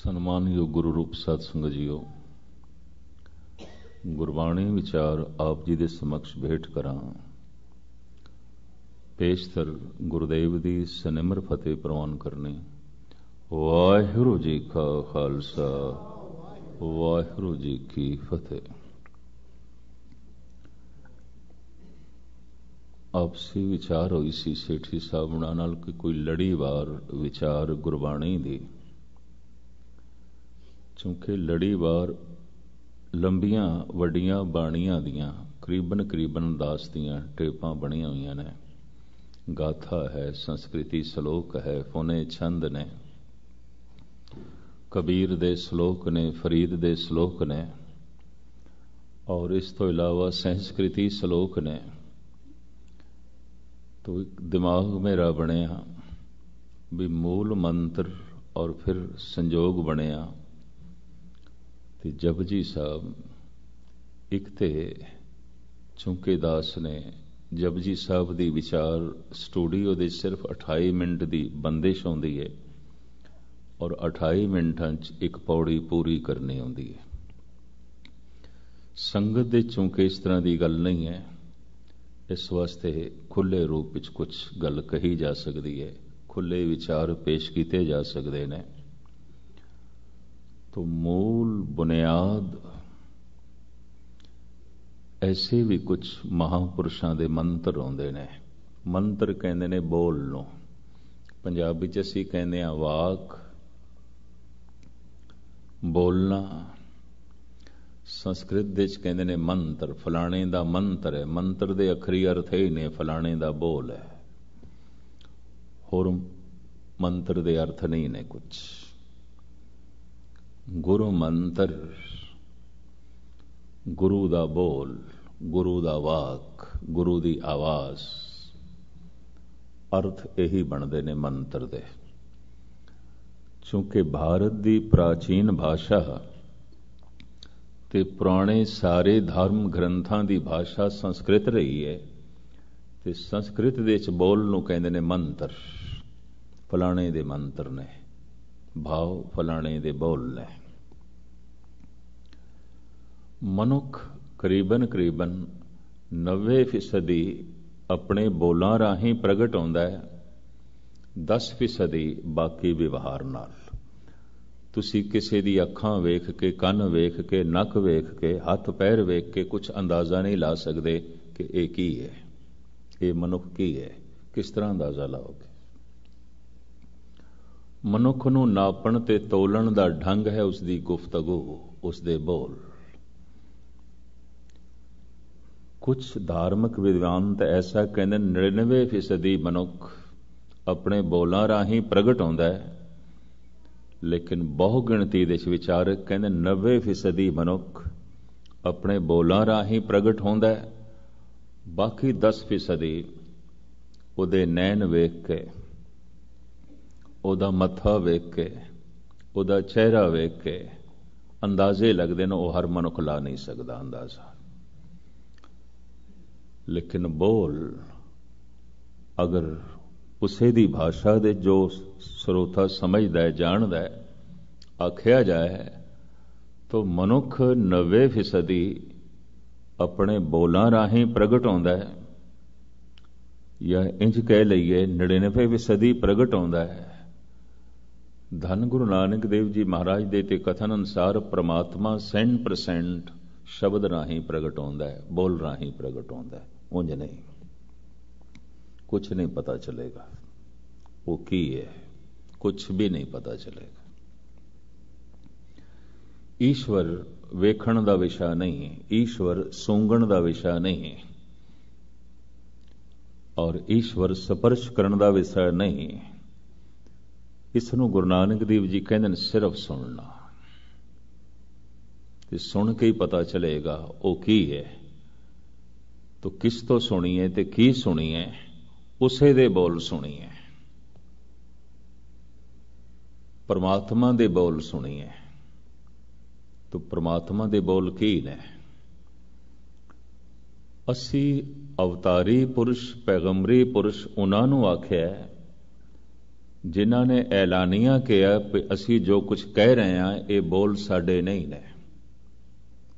ਸਨਮਾਨਯੋਗ ਗੁਰੂ ਰੂਪ ਸਾਧ ਸੰਗਤ ਜੀਓ, ਗੁਰਬਾਣੀ ਵਿਚਾਰ ਆਪ ਜੀ ਦੇ ਸਮਕਸ਼ ਭੇਟ ਕਰਾਂ। ਪੇਸ਼ਤਰ ਗੁਰਦੇਵ ਦੀ ਸਨਿਮਰ ਫਤਿਹ ਪ੍ਰਵਾਨ ਕਰਨੀ। ਵਾਹਿਗੁਰੂ ਜੀ ਕਾ ਖਾਲਸਾ, ਵਾਹਿਗੁਰੂ ਜੀ ਕੀ ਫਤਿਹ। ਆਪਸੀ ਵਿਚਾਰ ਹੋਈ ਸੀ ਸੇਠੀ ਸਾਹਿਬਾਂ ਨਾਲ ਕਿ ਕੋਈ ਲੜੀਵਾਰ ਵਿਚਾਰ ਗੁਰਬਾਣੀ ਦੀ, ਚੂੰਕਿ ਲੜੀਵਾਰ ਲੰਬੀਆਂ ਵੱਡੀਆਂ ਬਾਣੀਆਂ ਦੀਆਂ ਕਰੀਬਨ ਦਾਸ ਦੀਆਂ ਟੇਪਾਂ ਬਣੀਆਂ ਹੋਈਆਂ ਨੇ। ਗਾਥਾ ਹੈ, ਸੰਸਕ੍ਰਿਤੀ ਸ਼ਲੋਕ ਹੈ, ਫੁਨੇ ਛੰਦ ਨੇ, ਕਬੀਰ ਦੇ ਸ਼ਲੋਕ ਨੇ, ਫਰੀਦ ਦੇ ਸ਼ਲੋਕ ਨੇ, ਔਰ ਇਸ ਤੋਂ ਇਲਾਵਾ ਸੰਸਕ੍ਰਿਤੀ ਸ਼ਲੋਕ ਨੇ। तो एक दिमाग मेरा बनया भी मूल मंत्र और फिर संजोग बनया ते जपजी साहब एक ते चूंकि दास ने जपजी साहब दी विचार स्टूडियो दे सिर्फ 28 मिनट दी बंदिश होंदी है और 28 मिनटां च एक पौड़ी पूरी करनी होंदी है। संगत दे चूंकि इस तरह की गल नहीं है, इस वास्ते खुले रूप में कुछ गल कही जा सकती है, खुले विचार पेश किए जा सकते हैं। तो मूल बुनियाद ऐसे भी कुछ महापुरुषों के मंत्र होंदे ने। मंत्र कहते ने बोल नो, पंजाबी च असीं कहते हैं वाक, बोलना। संस्कृत दे कहते ने मंत्र, फलाने दा मंत्र है। मंत्र दे अखरी अर्थ ही ने फलाने दा बोल है, होर मंत्र दे अर्थ नहीं ने कुछ। गुरु मंत्र, गुरु दा बोल, गुरु दा वाक, गुरु दी आवाज, अर्थ यही बनते ने मंत्र दे। चूंकि भारत दी प्राचीन भाषा ते पुराने सारे धर्म ग्रंथां दी भाषा संस्कृत रही है, ते संस्कृत दे च बोल नूं कहंदे ने मंत्र। फलाणे दे मंत्र ने, भाव फलाणे दे बोल ने। मनुख करीबन 90% अपने बोलां राहीं प्रगट होंदा है, 10% बाकी व्यवहार नाल। तुसी किसी दी अखां वेख के, कन वेख के, नक वेख के, हथ पैर वेख के कुछ अंदाजा नहीं ला सकते कि यह की है, ये मनुख की है। किस तरह अंदाजा लाओगे? मनुख नूं नापण ते तोलण दा ढंग है उसकी गुफ्तगू, उसके बोल। कुछ धार्मिक विद्वान तो ऐसा कहते 99% मनुख अपने बोलां राहीं प्रगट होंदा है, लेकिन बहु गिणती दे विचारक कहते 90% मनुख अपने बोलां राहीं प्रगट होंदा है, बाकी 10% उहदे नैन वेख के, उहदा मत्था वेख के, उहदा चेहरा वेख के अंदाजे लगते हैं। वह हर मनुख ला नहीं सकता अंदाजा, लेकिन बोल अगर उसे दी भाषा दे जो स्रोता समझदा है, जानदा है, आख्या जाए तो मनुख 90% अपने बोलां राहीं प्रगट होंदा है, या इंज कह लईए 99% प्रगट होंदा है। धन गुरु नानक देव जी महाराज दे ते कथन अनुसार परमात्मा 100% शब्द राहीं प्रगट होंदा है, बोल राहीं प्रगट होंदा है। उंज नहीं, कुछ नहीं पता चलेगा वो की है, कुछ भी नहीं पता चलेगा। ईश्वर वेखण दा विषय नहीं, ईश्वर सूंघण दा विषय नहीं, और ईश्वर स्पर्श करन दा विषय नहीं। इसनूं गुरु नानक देव जी कहंदे सिर्फ सुनना, ते सुन के ही पता चलेगा वो की है। तो किस तो सुनिए ते की सुनिए, उसे दे बोल सुनिए, परमात्मा दे बोल सुनिए। तो परमात्मा दे बोल की ने? असी अवतारी पुरुष, पैगंबरी पुरुष उन्हां नूं आख्या है ਜਿਨ੍ਹਾਂ ਨੇ ਐਲਾਨੀਆਂ ਕਿਹਾ ਕਿ ਅਸੀਂ ਜੋ ਕੁਝ ਕਹਿ ਰਹੇ ਹਾਂ ਇਹ ਬੋਲ ਸਾਡੇ ਨਹੀਂ ਨੇ,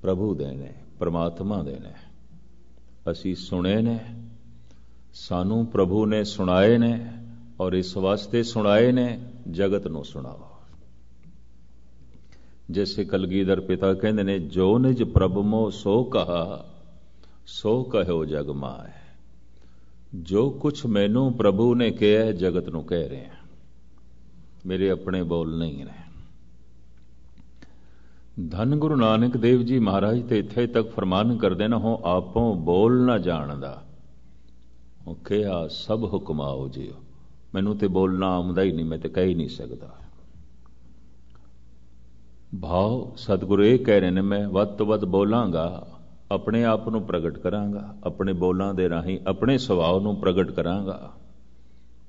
ਪ੍ਰਭੂ ਦੇ ਨੇ, ਪਰਮਾਤਮਾ ਦੇ ਨੇ। ਅਸੀਂ ਸੁਣੇ ਨੇ, ਸਾਨੂੰ ਪ੍ਰਭੂ ਨੇ ਸੁਣਾਏ ਨੇ, ਔਰ ਇਸ ਵਾਸਤੇ ਸੁਣਾਏ ਨੇ ਜਗਤ ਨੂੰ ਸੁਣਾਓ। ਜੈਸੇ ਕਲਗੀਧਰ ਪਿਤਾ ਕਹਿੰਦੇ ਨੇ, ਜੋ ਨਿਜ ਪ੍ਰਭ ਮੋ ਸੋ ਕਹਾ ਸੋ ਕਹਿਓ ਜਗ ਮਾਏ। ਜੋ ਕੁਛ ਮੈਨੂੰ ਪ੍ਰਭੂ ਨੇ ਕਿਹਾ ਜਗਤ ਨੂੰ ਕਹਿ ਰਹੇ ਹਾਂ, ਮੇਰੇ ਆਪਣੇ ਬੋਲ ਨਹੀਂ ਨੇ। ਧੰਨ ਗੁਰੂ ਨਾਨਕ ਦੇਵ ਜੀ ਮਹਾਰਾਜ ਤੇ ਇੱਥੇ ਤੱਕ ਫਰਮਾਨ ਕਰਦੇ ਨਾ, ਹੋ ਆਪੋਂ ਬੋਲ ਨਾ ਜਾਣਦਾ, ਉਹ ਕਿਹਾ ਸਭ ਹੁਕਮ ਆਓ ਜੀਓ। ਮੈਨੂੰ ਤੇ ਬੋਲਣਾ ਆਉਂਦਾ ਹੀ ਨਹੀਂ, ਮੈਂ ਤੇ ਕਹਿ ਹੀ ਨਹੀਂ ਸਕਦਾ। ਭਾਵ ਸਤਿਗੁਰੂ ਇਹ ਕਹਿ ਰਹੇ ਨੇ, ਮੈਂ ਵੱਧ ਤੋਂ ਵੱਧ ਬੋਲਾਂਗਾ, ਆਪਣੇ ਆਪ ਨੂੰ ਪ੍ਰਗਟ ਕਰਾਂਗਾ, ਆਪਣੇ ਬੋਲਾਂ ਦੇ ਰਾਹੀਂ ਆਪਣੇ ਸੁਭਾਅ ਨੂੰ ਪ੍ਰਗਟ ਕਰਾਂਗਾ।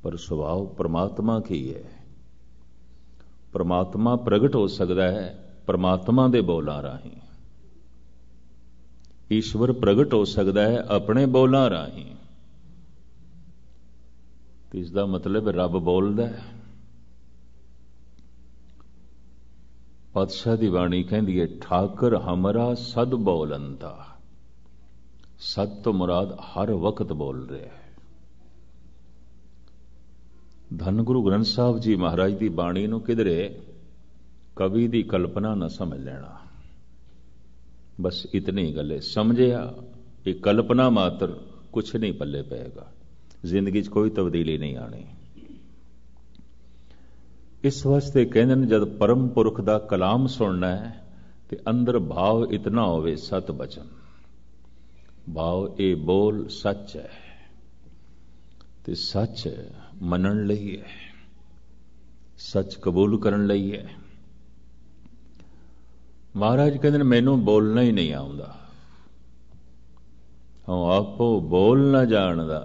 ਪਰ ਸੁਭਾਅ ਪਰਮਾਤਮਾ ਕੀ ਹੈ? ਪਰਮਾਤਮਾ ਪ੍ਰਗਟ ਹੋ ਸਕਦਾ ਹੈ ਪਰਮਾਤਮਾ ਦੇ ਬੋਲਾਂ ਰਾਹੀਂ। ਈਸ਼ਵਰ ਪ੍ਰਗਟ ਹੋ ਸਕਦਾ ਹੈ ਆਪਣੇ ਬੋਲਾਂ ਰਾਹੀਂ। ਤੇ ਇਸ ਦਾ ਮਤਲਬ ਰੱਬ ਬੋਲਦਾ ਹੈ। ਪਾਤਸ਼ਾਹ ਦੀ ਬਾਣੀ ਕਹਿੰਦੀ ਹੈ, ਠਾਕਰ ਹਮਰਾ ਸਦ ਬੋਲੰਦਾ। ਸਦ ਤੋਂ ਮੁਰਾਦ ਹਰ ਵਕਤ ਬੋਲ ਰਿਹਾ ਹੈ। ਧੰਨ ਗੁਰੂ ਗ੍ਰੰਥ ਸਾਹਿਬ ਜੀ ਮਹਾਰਾਜ ਦੀ ਬਾਣੀ ਨੂੰ ਕਿਧਰੇ ਕਵੀ ਦੀ ਕਲਪਨਾ ਨਾ ਸਮਝ ਲੈਣਾ। ਬਸ ਇਤਨੀ ਗੱਲ ਹੈ, ਸਮਝਿਆ ਇਹ ਕਲਪਨਾ ਮਾਤਰ, ਕੁਛ ਨਹੀਂ ਪੱਲੇ ਪਏਗਾ, ਜ਼ਿੰਦਗੀ 'ਚ ਕੋਈ ਤਬਦੀਲੀ ਨਹੀਂ ਆਣੀ। ਇਸ ਵਾਸਤੇ ਕਹਿੰਦੇ ਨੇ, ਜਦ ਪਰਮ ਪੁਰਖ ਦਾ ਕਲਾਮ ਸੁਣਨਾ ਹੈ ਤੇ ਅੰਦਰ ਭਾਵ ਇਤਨਾ ਹੋਵੇ, ਸਤ ਬਚਨ। ਭਾਵ ਇਹ ਬੋਲ ਸੱਚ ਹੈ ਤੇ ਸੱਚ ਮੰਨਣ ਲਈ ਹੈ, ਸੱਚ ਕਬੂਲ ਕਰਨ ਲਈ ਹੈ। ਮਹਾਰਾਜ ਕਹਿੰਦੇ ਨੇ, ਮੈਨੂੰ ਬੋਲਣਾ ਹੀ ਨਹੀਂ ਆਉਂਦਾ, ਹਉ ਆਪੋ ਬੋਲ ਨਾ ਜਾਣਦਾ।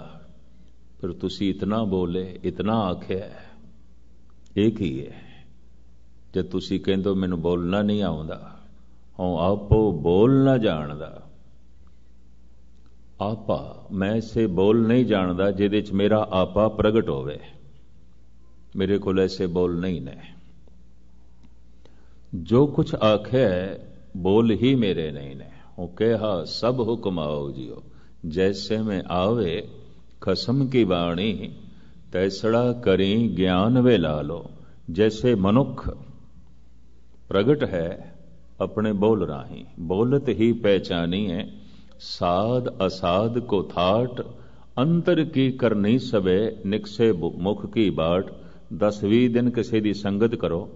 ਫਿਰ ਤੁਸੀਂ ਇਤਨਾ ਬੋਲੇ, ਇਤਨਾ ਆਖਿਆ, ਇਹ ਕੀ ਹੈ? ਜਦ ਤੁਸੀਂ ਕਹਿੰਦੇ ਹੋ ਮੈਨੂੰ ਬੋਲਣਾ ਨਹੀਂ ਆਉਂਦਾ, ਹਉ ਆਪੋ ਬੋਲ ਨਾ ਜਾਣਦਾ। ਆਪਾ, ਮੈਂ ਇਸੇ ਬੋਲ ਨਹੀਂ ਜਾਣਦਾ ਜਿਹਦੇ 'ਚ ਮੇਰਾ ਆਪਾ ਪ੍ਰਗਟ ਹੋਵੇ। ਮੇਰੇ ਕੋਲ ਐਸੇ ਬੋਲ ਨਹੀਂ ਨੇ। ਜੋ ਕੁਛ ਆਖਿਆ ਬੋਲ ਹੀ ਮੇਰੇ ਨਹੀਂ ਨੇ। ਉਹ ਕਿਹਾ ਸਭ ਹੁਕਮ ਆਓ ਜੀਓ, ਜੈਸੇ ਮੈਂ ਆਵੇ ਖਸਮ ਕੀ ਬਾਣੀ, ਤੈਸੜਾ ਕਰੀ ਗਿਆਨ ਵੇ ਲਾ ਲੋ। ਜੈਸੇ ਮਨੁੱਖ ਪ੍ਰਗਟ ਹੈ ਆਪਣੇ ਬੋਲ ਰਾਹੀਂ, ਬੋਲਤ ਹੀ ਪਹਿਚਾਨੀ ਹੈ ਸਾਧ ਅਸਾਧ ਕੋ ਥਾਟ। ਅੰਤਰ ਕੀ ਕਰਨੀ ਸਵੇ ਨਿਕਸੇ ਮੁਖ ਕੀ ਬਾਟ। 10-20 ਦਿਨ ਕਿਸੇ ਦੀ ਸੰਗਤ ਕਰੋ,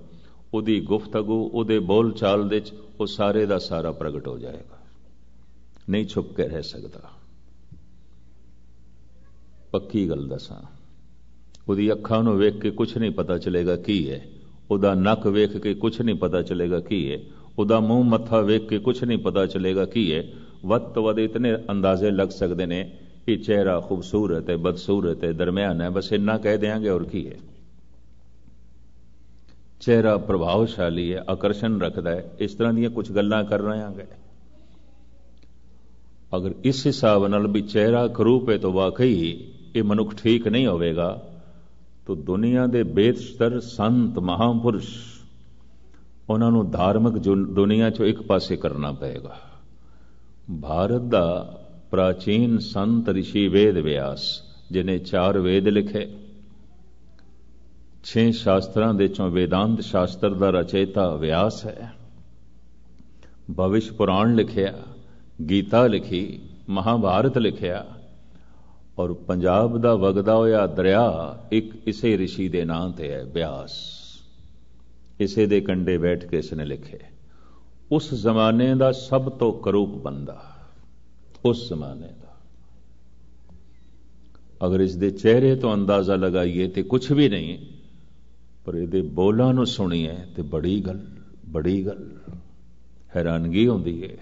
ਉਹਦੀ ਗੁਫ਼ਤਗੂ, ਉਹਦੇ ਬੋਲ ਚਾਲ ਦੇ 'ਚ ਉਹ ਸਾਰੇ ਦਾ ਸਾਰਾ ਪ੍ਰਗਟ ਹੋ ਜਾਏਗਾ, ਨਹੀਂ ਛੁਪ ਕੇ ਰਹਿ ਸਕਦਾ। ਪੱਕੀ ਗੱਲ ਦੱਸਾਂ, ਉਹਦੀ ਅੱਖਾਂ ਨੂੰ ਵੇਖ ਕੇ ਕੁਛ ਨਹੀਂ ਪਤਾ ਚਲੇਗਾ ਕੀ ਹੈ, ਉਹਦਾ ਨੱਕ ਵੇਖ ਕੇ ਕੁਛ ਨਹੀਂ ਪਤਾ ਚਲੇਗਾ ਕੀ ਹੈ, ਉਹਦਾ ਮੂੰਹ ਮੱਥਾ ਵੇਖ ਕੇ ਕੁਛ ਨਹੀਂ ਪਤਾ ਚਲੇਗਾ ਕੀ ਹੈ। ਵੱਧ ਤੋਂ ਵੱਧ ਇਤਨੇ ਅੰਦਾਜ਼ੇ ਲੱਗ ਸਕਦੇ ਨੇ ਕਿ ਚਿਹਰਾ ਖੂਬਸੂਰਤ ਹੈ, ਬਦਸੂਰਤ ਹੈ, ਦਰਮਿਆਨ ਹੈ, ਬਸ ਇੰਨਾ ਕਹਿ ਦਿਆਂਗੇ। ਔਰ ਕੀ ਹੈ? ਚਿਹਰਾ ਪ੍ਰਭਾਵਸ਼ਾਲੀ ਹੈ, ਆਕਰਸ਼ਣ ਰੱਖਦਾ ਹੈ, ਇਸ ਤਰ੍ਹਾਂ ਦੀਆਂ ਕੁਝ ਗੱਲਾਂ ਕਰ ਰਹੇ ਹਾਂਗੇ। ਅਗਰ ਇਸ ਹਿਸਾਬ ਨਾਲ ਵੀ ਚਿਹਰਾ ਕਰੂਪ ਹੈ ਤਾਂ ਵਾਕਈ ਇਹ ਮਨੁੱਖ ਠੀਕ ਨਹੀਂ ਹੋਵੇਗਾ। ਤਾਂ ਦੁਨੀਆ ਦੇ ਬੇਸ਼ਤਰ ਸੰਤ ਮਹਾਂਪੁਰਸ਼, ਉਹਨਾਂ ਨੂੰ ਧਾਰਮਿਕ ਦੁਨੀਆ 'ਚੋਂ ਇੱਕ ਪਾਸੇ ਕਰਨਾ ਪਏਗਾ। ਭਾਰਤ ਦਾ ਪ੍ਰਾਚੀਨ ਸੰਤ ਰਿਸ਼ੀ ਵੇਦ ਵਿਆਸ, ਜਿਹਨੇ 4 ਵੇਦ ਲਿਖੇ, 6 ਸ਼ਾਸਤਰਾਂ ਦੇ ਚੋਂ ਵੇਦਾਂਤ ਸ਼ਾਸਤਰ ਦਾ ਰਚੇਤਾ ਵਿਆਸ ਹੈ। ਭਵਿਸ਼ ਪੁਰਾਣ ਲਿਖਿਆ, ਗੀਤਾ ਲਿਖੀ, ਮਹਾਭਾਰਤ ਲਿਖਿਆ, ਔਰ ਪੰਜਾਬ ਦਾ ਵਗਦਾ ਹੋਇਆ ਦਰਿਆ ਇੱਕ ਇਸੇ ਰਿਸ਼ੀ ਦੇ ਨਾਂ ਤੇ ਹੈ, ਵਿਆਸ। ਇਸੇ ਦੇ ਕੰਢੇ ਬੈਠ ਕੇ ਇਸਨੇ ਲਿਖੇ। ਉਸ ਜ਼ਮਾਨੇ ਦਾ ਸਭ ਤੋਂ ਕਰੂਪ ਬੰਦਾ, ਉਸ ਜ਼ਮਾਨੇ ਦਾ। ਅਗਰ ਇਸ ਦੇ ਚਿਹਰੇ ਤੋਂ ਅੰਦਾਜ਼ਾ ਲਗਾਈਏ ਤੇ ਕੁਛ ਵੀ ਨਹੀਂ, ਪਰ ਇਹਦੇ ਬੋਲਾਂ ਨੂੰ ਸੁਣੀਏ ਤੇ ਬੜੀ ਗੱਲ ਹੈਰਾਨਗੀ ਹੁੰਦੀ ਹੈ।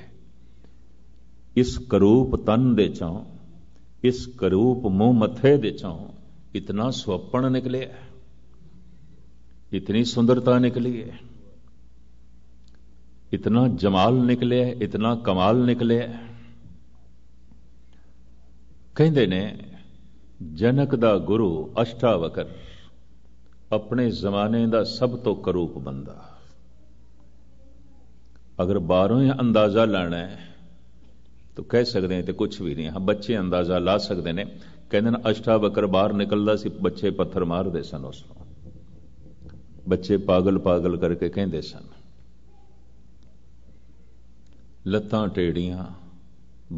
ਇਸ ਕਰੂਪ ਤਨ ਦੇ ਚੋਂ, ਇਸ ਕਰੂਪ ਮੂੰਹ ਮੱਥੇ ਦੇ ਚੋਂ ਇਤਨਾ ਸੁਹੱਪਣ ਨਿਕਲਿਆ, ਇਤਨੀ ਸੁੰਦਰਤਾ ਨਿਕਲੀ ਹੈ, ਇਤਨਾ ਜਮਾਲ ਨਿਕਲਿਆ, ਇਤਨਾ ਕਮਾਲ ਨਿਕਲਿਆ। ਕਹਿੰਦੇ ਨੇ ਜਨਕ ਦਾ ਗੁਰੂ ਅਸ਼ਟਾਵਕਰ, अपने जमाने का सब तो करूप बंदा। अगर बाहरों ही अंदाजा लाना है तो कह सकते हैं तो कुछ भी नहीं। हाँ, बच्चे अंदाजा ला सकते हैं। कहते हैं अष्टावक्र बाहर निकलता सी, बच्चे पत्थर मारते सन उसको, बच्चे पागल पागल करके कहते सन। लत्तां टेढ़ियां,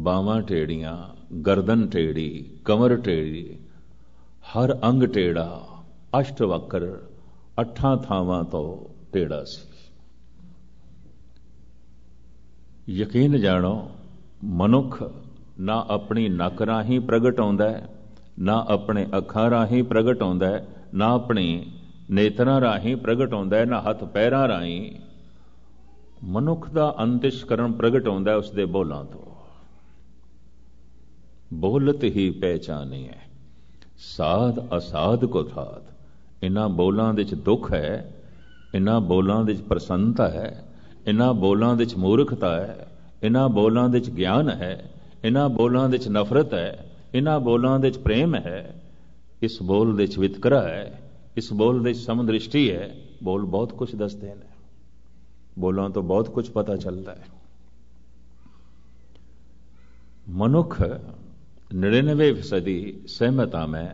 बावां टेढ़ियां, गर्दन टेढ़ी, कमर टेढ़ी, हर अंग टेढ़ा, अष्टवक्र 8 थावां तो टेढ़ा सी। यकीन जानो, मनुख ना अपनी नक राही प्रगट आउंदा है, ना अपने अखां राही प्रगट आउंदा है, ना अपनी नेत्रां राही प्रगट आउंदा है, ना हथ पैरां राही। मनुख दा अंतਿਸ਼ਕਰਨ प्रगट आउंदा है उसदे बोलां तो। बोलत ही पहचानी है साध असाध को थात। इन्हां बोलां दे च दुख है, इन्हां बोलां दे च प्रसन्नता है, इन्हां बोलां दे च मूर्खता है, इन्हां बोलां दे च ज्ञान है, इन्हां बोलां दे च नफरत है, इन्हां बोलां दे च प्रेम है, इस बोल दे च वितकरा है, इस बोल दे च समदृष्टि है। बोल बहुत कुछ दसदे ने, बोलों तो बहुत कुछ पता चलता है। मनुख 99% सहमत हाँ मैं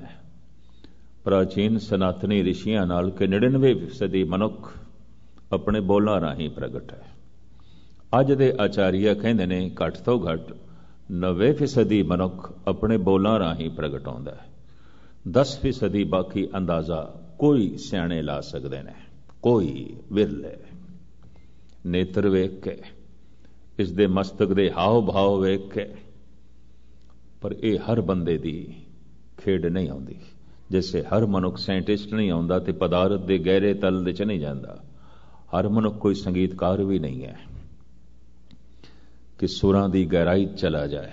प्राचीन सनातनी ऋषियां नाल कि 99% मनुख अपने बोलों राही प्रगट है। अज दे आचार्य कहते ने घट तो घट 90% मनुख अपने बोलों राही प्रगट होंदा है। 10% बाकी अंदाजा कोई सियाणे ला सकते हैं, कोई विरले। नेत्र वेख के, इस दे मस्तक दे हाव भाव वेख के, पर यह हर बंदे दी खेड नहीं आती। जैसे हर मनुख साइंटिस्ट नहीं आता तो पदार्थ के गहरे तल दे च नहीं जाता, हर मनुख कोई संगीतकार भी नहीं है कि सुरां दी गहराई चला जाए।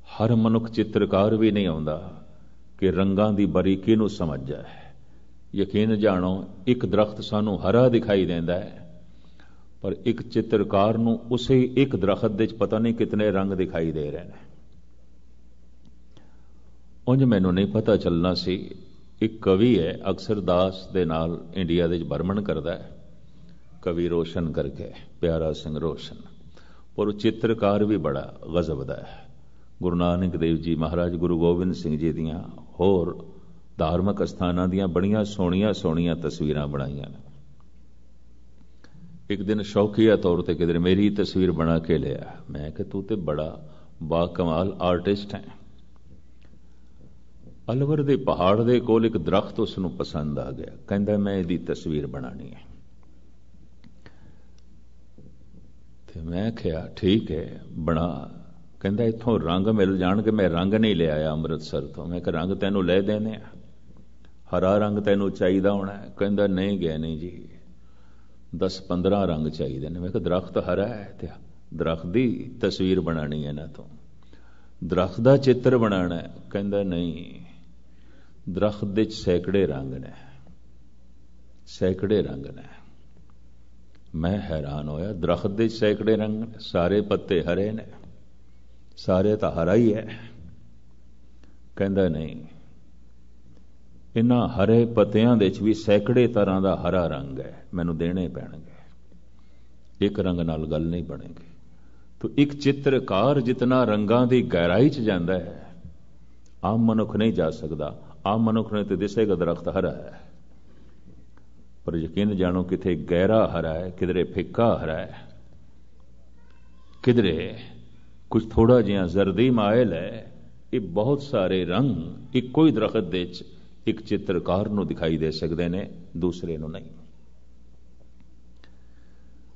हर मनुख चित्रकार भी नहीं आता कि रंगां दी बारीकी नूं समझ जाए। यकीन जानो, एक दरख्त सानू हरा दिखाई देता है, पर एक चित्रकार नूं उसे एक दरख्त दे पता नहीं कितने रंग दिखाई दे रहे हैं। उंज मैनू नहीं पता चलना सी। एक कवि है अक्सर दास दे नाल इंडिया दे भरमण करता है, कवि रोशन करके, प्यारा सिंह रोशन। और चित्रकार भी बड़ा गजब दा है। गुरु नानक देव जी महाराज, गुरु गोबिंद सिंह जी दियां होर धार्मिक अस्थानां दियां बड़ियां सोहणियां सोहणियां तस्वीरां बनाईयां ने। एक दिन शौकीया तौर पर किधर मेरी तस्वीर बना के लिया। मैं कि तू तो बड़ा बाकमाल आर्टिस्ट है। अलवर के पहाड़ के कोल एक दरख्त उसनूं पसंद आ गया, कहता मैं इसकी तस्वीर बनानी है। तो मैं क्या ठीक है बना। कहता इत्थों रंग मिल जाणगे, मैं रंग नहीं ले आया अमृतसर तो। मैं रंग तैनू ले देने, हरा रंग तैनू चाहिए होना है। कहता नहीं गया नहीं जी, 10-15 रंग चाहिए ने। मैं दरख्त हरा है तो दरख्त की तस्वीर बनानी है ना, तो दरख्त का चित्र बनाना है। कहता नहीं, दरख्त दे सैकड़े रंग ने, सैकड़े रंग ने। मैं हैरान होया, दरख्त दे सैकड़े रंग, सारे पत्ते हरे ने, सारे तो हरा ही है। कहता नहीं, इन्हां हरे पत्तियां दे भी सैकड़े तरह का हरा रंग है, मैनू देने पैणगे, एक रंग नाल गल नहीं बनेगी। तो एक चित्रकार जितना रंगां दी गहराई च जांदा है, आम मनुख नहीं जा सकता। आम मनुख ने तो दिसेगा दरख्त हरा है, पर यकीन जानो किथे गहरा हरा है, किधरे फिक्का हरा है, किधरे कुछ थोड़ा जिहा जर्दी मायल है। ये बहुत सारे रंग इक्को ही दरख्त दे एक चित्रकार नूं दिखाई दे सकते हैं, दूसरे नूं नहीं।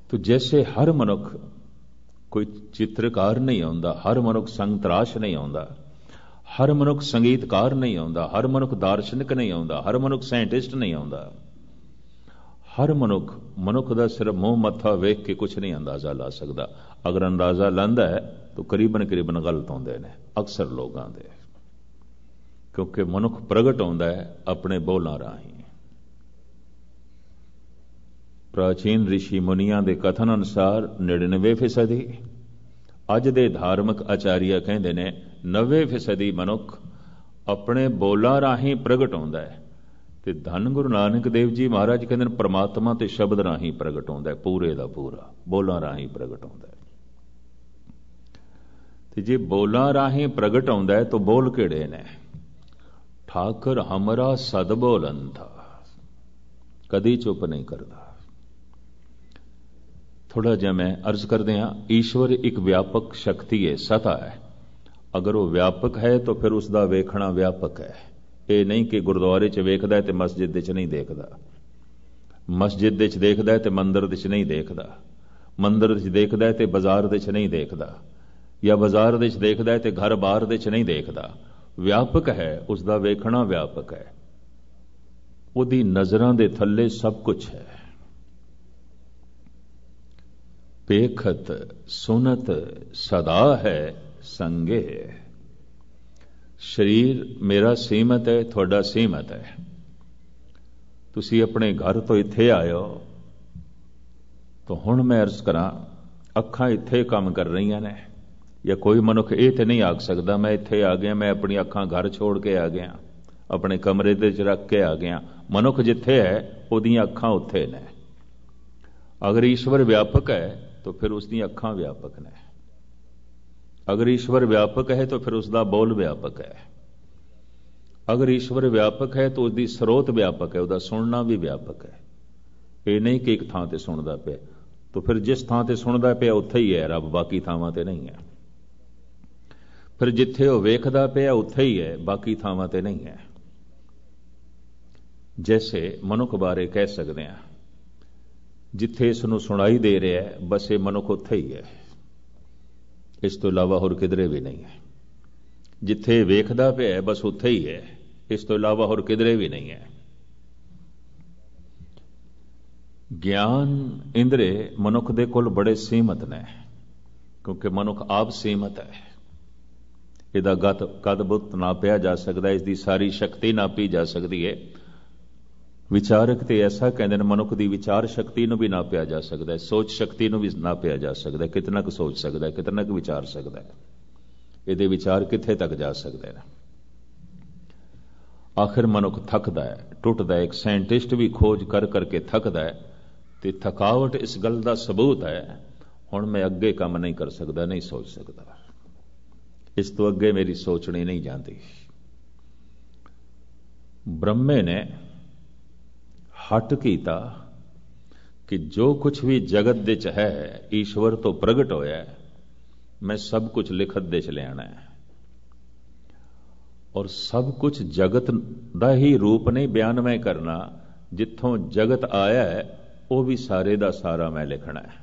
तो जैसे हर मनुख कोई चित्रकार नहीं आउंदा, हर मनुख संग तराश नहीं आउंदा, हर मनुख संगीतकार नहीं आउंदा, हर मनुख दार्शनिक नहीं आउंदा, हर मनुख साइंटिस्ट नहीं आउंदा। हर मनुख का सिर्फ मूँह मत्था वेख के कुछ नहीं अंदाजा ला सकता। अगर अंदाजा लांदा है तो करीबन गलत आउंदे ने अक्सर लोगों के, क्योंकि मनुख प्रगट होंदा है अपने बोलां राही। प्राचीन ऋषि मुनियां दे कथन अनुसार 99%, अज दे धार्मिक आचार्य कहते हैं 90% मनुख अपने बोलां राही प्रगट होंदा है। ਤੇ ਧੰਨ ਗੁਰੂ ਨਾਨਕ ਦੇਵ ਜੀ ਮਹਾਰਾਜ ਕਹਿੰਦੇ ਨੇ ਪ੍ਰਮਾਤਮਾ ਤੇ ਸ਼ਬਦ ਰਾਹੀਂ ਪ੍ਰਗਟ ਹੁੰਦਾ, ਪੂਰੇ ਦਾ ਪੂਰਾ ਬੋਲਾਂ ਰਾਹੀਂ ਪ੍ਰਗਟ ਹੁੰਦਾ। ਤੇ ਜੇ ਬੋਲਾਂ ਰਾਹੀਂ ਪ੍ਰਗਟ ਆਉਂਦਾ ਹੈ ਤਾਂ ਬੋਲ ਕਿਹੜੇ ਨੇ? ਠਾਕੁਰ ਹਮਰਾ ਸਦ ਬੋਲੰਥਾ, ਕਦੀ ਚੁੱਪ ਨਹੀਂ ਕਰਦਾ। ਥੋੜਾ ਜਿਹਾ ਮੈਂ ਅਰਜ਼ ਕਰਦੇ ਹਾਂ, ਈਸ਼ਵਰ ਇੱਕ ਵਿਆਪਕ ਸ਼ਕਤੀ ਹੈ, ਸਤਾ ਹੈ। ਅਗਰ ਉਹ ਵਿਆਪਕ ਹੈ ਤਾਂ ਫਿਰ ਉਸ ਦਾ ਵੇਖਣਾ ਵਿਆਪਕ ਹੈ। ਇਹ ਨਹੀਂ ਕਿ ਗੁਰਦੁਆਰੇ 'ਚ ਵੇਖਦਾ ਤੇ ਮਸਜਿਦ ਦੇ 'ਚ ਨਹੀਂ ਦੇਖਦਾ, ਮਸਜਿਦ ਦੇ 'ਚ ਦੇਖਦਾ ਤੇ ਮੰਦਰ ਦੇ 'ਚ ਨਹੀਂ ਦੇਖਦਾ, ਮੰਦਰ ਦੇ 'ਚ ਦੇਖਦਾ ਤੇ ਬਾਜ਼ਾਰ ਦੇ 'ਚ ਨਹੀਂ ਦੇਖਦਾ, ਜਾਂ ਬਾਜ਼ਾਰ ਦੇ 'ਚ ਦੇਖਦਾ ਤੇ ਘਰ ਬਾਹਰ ਦੇ 'ਚ ਨਹੀਂ ਦੇਖਦਾ। ਵਿਆਪਕ ਹੈ, ਉਸ ਦਾ ਵੇਖਣਾ ਵਿਆਪਕ ਹੈ। ਉਹਦੀ ਨਜ਼ਰਾਂ ਦੇ ਥੱਲੇ ਸਭ ਕੁਝ ਹੈ। ਪੇਖਤ ਸੁਨਤ ਸਦਾ ਹੈ ਸੰਗੇ। ਸਰੀਰ ਮੇਰਾ ਸੀਮਤ ਹੈ, ਤੁਹਾਡਾ ਸੀਮਤ ਹੈ। ਤੁਸੀਂ ਆਪਣੇ ਘਰ ਤੋਂ ਇੱਥੇ ਆਏ ਹੋ ਤਾਂ ਹੁਣ ਮੈਂ ਅਰਜ਼ ਕਰਾਂ, ਅੱਖਾਂ ਇੱਥੇ ਕੰਮ ਕਰ ਰਹੀਆਂ ਨੇ, ਜਾਂ ਕੋਈ ਮਨੁੱਖ ਇਹ ਤੇ ਨਹੀਂ ਆਖ ਸਕਦਾ ਮੈਂ ਇੱਥੇ ਆ ਗਿਆ, ਮੈਂ ਆਪਣੀ ਅੱਖਾਂ ਘਰ ਛੋੜ ਕੇ ਆ ਗਿਆ, ਆਪਣੇ ਕਮਰੇ ਦੇ ਵਿੱਚ ਰੱਖ ਕੇ ਆ ਗਿਆ। ਮਨੁੱਖ ਜਿੱਥੇ ਹੈ ਉਹਦੀਆਂ ਅੱਖਾਂ ਉੱਥੇ ਨੇ। ਅਗਰ ਈਸ਼ਵਰ ਵਿਆਪਕ ਹੈ ਤਾਂ ਫਿਰ ਉਸਦੀਆਂ ਅੱਖਾਂ ਵਿਆਪਕ ਨੇ। ਅਗਰ ਈਸ਼ਵਰ ਵਿਆਪਕ ਹੈ ਤਾਂ ਫਿਰ ਉਸਦਾ ਬੋਲ ਵਿਆਪਕ ਹੈ। ਅਗਰ ਈਸ਼ਵਰ ਵਿਆਪਕ ਹੈ ਤਾਂ ਉਸਦੀ ਸਰੋਤ ਵਿਆਪਕ ਹੈ, ਉਹਦਾ ਸੁਣਨਾ ਵੀ ਵਿਆਪਕ ਹੈ। ਇਹ ਨਹੀਂ ਕਿ ਇੱਕ ਥਾਂ ਤੇ ਸੁਣਦਾ ਪਿਆ, ਤਾਂ ਫਿਰ ਜਿਸ ਥਾਂ ਤੇ ਸੁਣਦਾ ਪਿਆ ਉੱਥੇ ਹੀ ਹੈ ਰੱਬ, ਬਾਕੀ ਥਾਵਾਂ ਤੇ ਨਹੀਂ ਹੈ। ਫਿਰ ਜਿੱਥੇ ਉਹ ਵੇਖਦਾ ਪਿਆ ਉੱਥੇ ਹੀ ਹੈ, ਬਾਕੀ ਥਾਵਾਂ ਤੇ ਨਹੀਂ ਹੈ। ਜੈਸੇ ਮਨੁੱਖ ਬਾਰੇ ਕਹਿ ਸਕਦੇ ਹਾਂ, ਜਿੱਥੇ ਇਸ ਨੂੰ ਸੁਣਾਈ ਦੇ ਰਿਹਾ ਹੈ ਬਸ ਇਹ ਮਨੁੱਖ ਉੱਥੇ ਹੀ ਹੈ, ਇਸ ਤੋਂ ਇਲਾਵਾ ਹੋਰ ਕਿਧਰੇ ਵੀ ਨਹੀਂ ਹੈ। ਜਿੱਥੇ ਵੇਖਦਾ ਪਿਆ ਬਸ ਉੱਥੇ ਹੀ ਹੈ, ਇਸ ਤੋਂ ਇਲਾਵਾ ਹੋਰ ਕਿਧਰੇ ਵੀ ਨਹੀਂ ਹੈ। ਗਿਆਨ ਇੰਦਰੇ ਮਨੁੱਖ ਦੇ ਕੋਲ ਬੜੇ ਸੀਮਤ ਨੇ, ਕਿਉਂਕਿ ਮਨੁੱਖ ਆਪ ਸੀਮਤ ਹੈ। ਇਹਦਾ ਕਦ ਬੁੱਤ ਨਾਪਿਆ ਜਾ ਸਕਦਾ, ਇਸ ਦੀ ਸਾਰੀ ਸ਼ਕਤੀ ਨਾਪੀ ਜਾ ਸਕਦੀ ਹੈ। ਵਿਚਾਰਕ ਤੇ ਐਸਾ ਕਹਿੰਦੇ ਨੇ ਮਨੁੱਖ ਦੀ ਵਿਚਾਰ ਸ਼ਕਤੀ ਨੂੰ ਵੀ ਨਾਪਿਆ ਜਾ ਸਕਦਾ ਹੈ, ਸੋਚ ਸ਼ਕਤੀ ਨੂੰ ਵੀ ਨਾਪਿਆ ਜਾ ਸਕਦਾ ਹੈ। ਕਿਤਨਾ ਕੁ ਸੋਚ ਸਕਦਾ ਹੈ, ਕਿਤਨਾ ਕੁ ਵਿਚਾਰ ਸਕਦਾ ਹੈ, ਇਹਦੇ ਵਿਚਾਰ ਕਿੱਥੇ ਤੱਕ ਜਾ ਸਕਦੇ ਨੇ। ਆਖਿਰ ਮਨੁੱਖ ਥੱਕਦਾ ਹੈ, ਟੁੱਟਦਾ ਹੈ। ਇੱਕ ਸਾਇੰਟਿਸਟ ਵੀ ਖੋਜ ਕਰ ਕਰਕੇ ਥੱਕਦਾ ਹੈ, ਤੇ ਥਕਾਵਟ ਇਸ ਗੱਲ ਦਾ ਸਬੂਤ ਹੈ ਹੁਣ ਮੈਂ ਅੱਗੇ ਕੰਮ ਨਹੀਂ ਕਰ ਸਕਦਾ, ਨਹੀਂ ਸੋਚ ਸਕਦਾ, ਇਸ ਤੋਂ ਅੱਗੇ ਮੇਰੀ ਸੋਚਣੀ ਨਹੀਂ ਜਾਂਦੀ। ਬ੍ਰਹਮੇ ਨੇ ਹੱਟ ਕੀਤਾ ਕਿ ਜੋ ਕੁਝ ਵੀ ਜਗਤ ਦੇ ਚ ਹੈ ਈਸ਼ਵਰ ਤੋਂ ਪ੍ਰਗਟ ਹੋਇਆ, ਮੈਂ ਸਭ ਕੁਝ ਲਿਖਤ ਦੇ ਚ ਲਿਆਣਾ ਹੈ। ਔਰ ਸਭ ਕੁਝ ਜਗਤ ਦਾ ਹੀ ਰੂਪ ਨਹੀਂ ਬਿਆਨਮੈ ਕਰਨਾ, ਜਿੱਥੋਂ ਜਗਤ ਆਇਆ ਹੈ ਉਹ ਵੀ ਸਾਰੇ ਦਾ ਸਾਰਾ ਮੈਂ ਲਿਖਣਾ ਹੈ,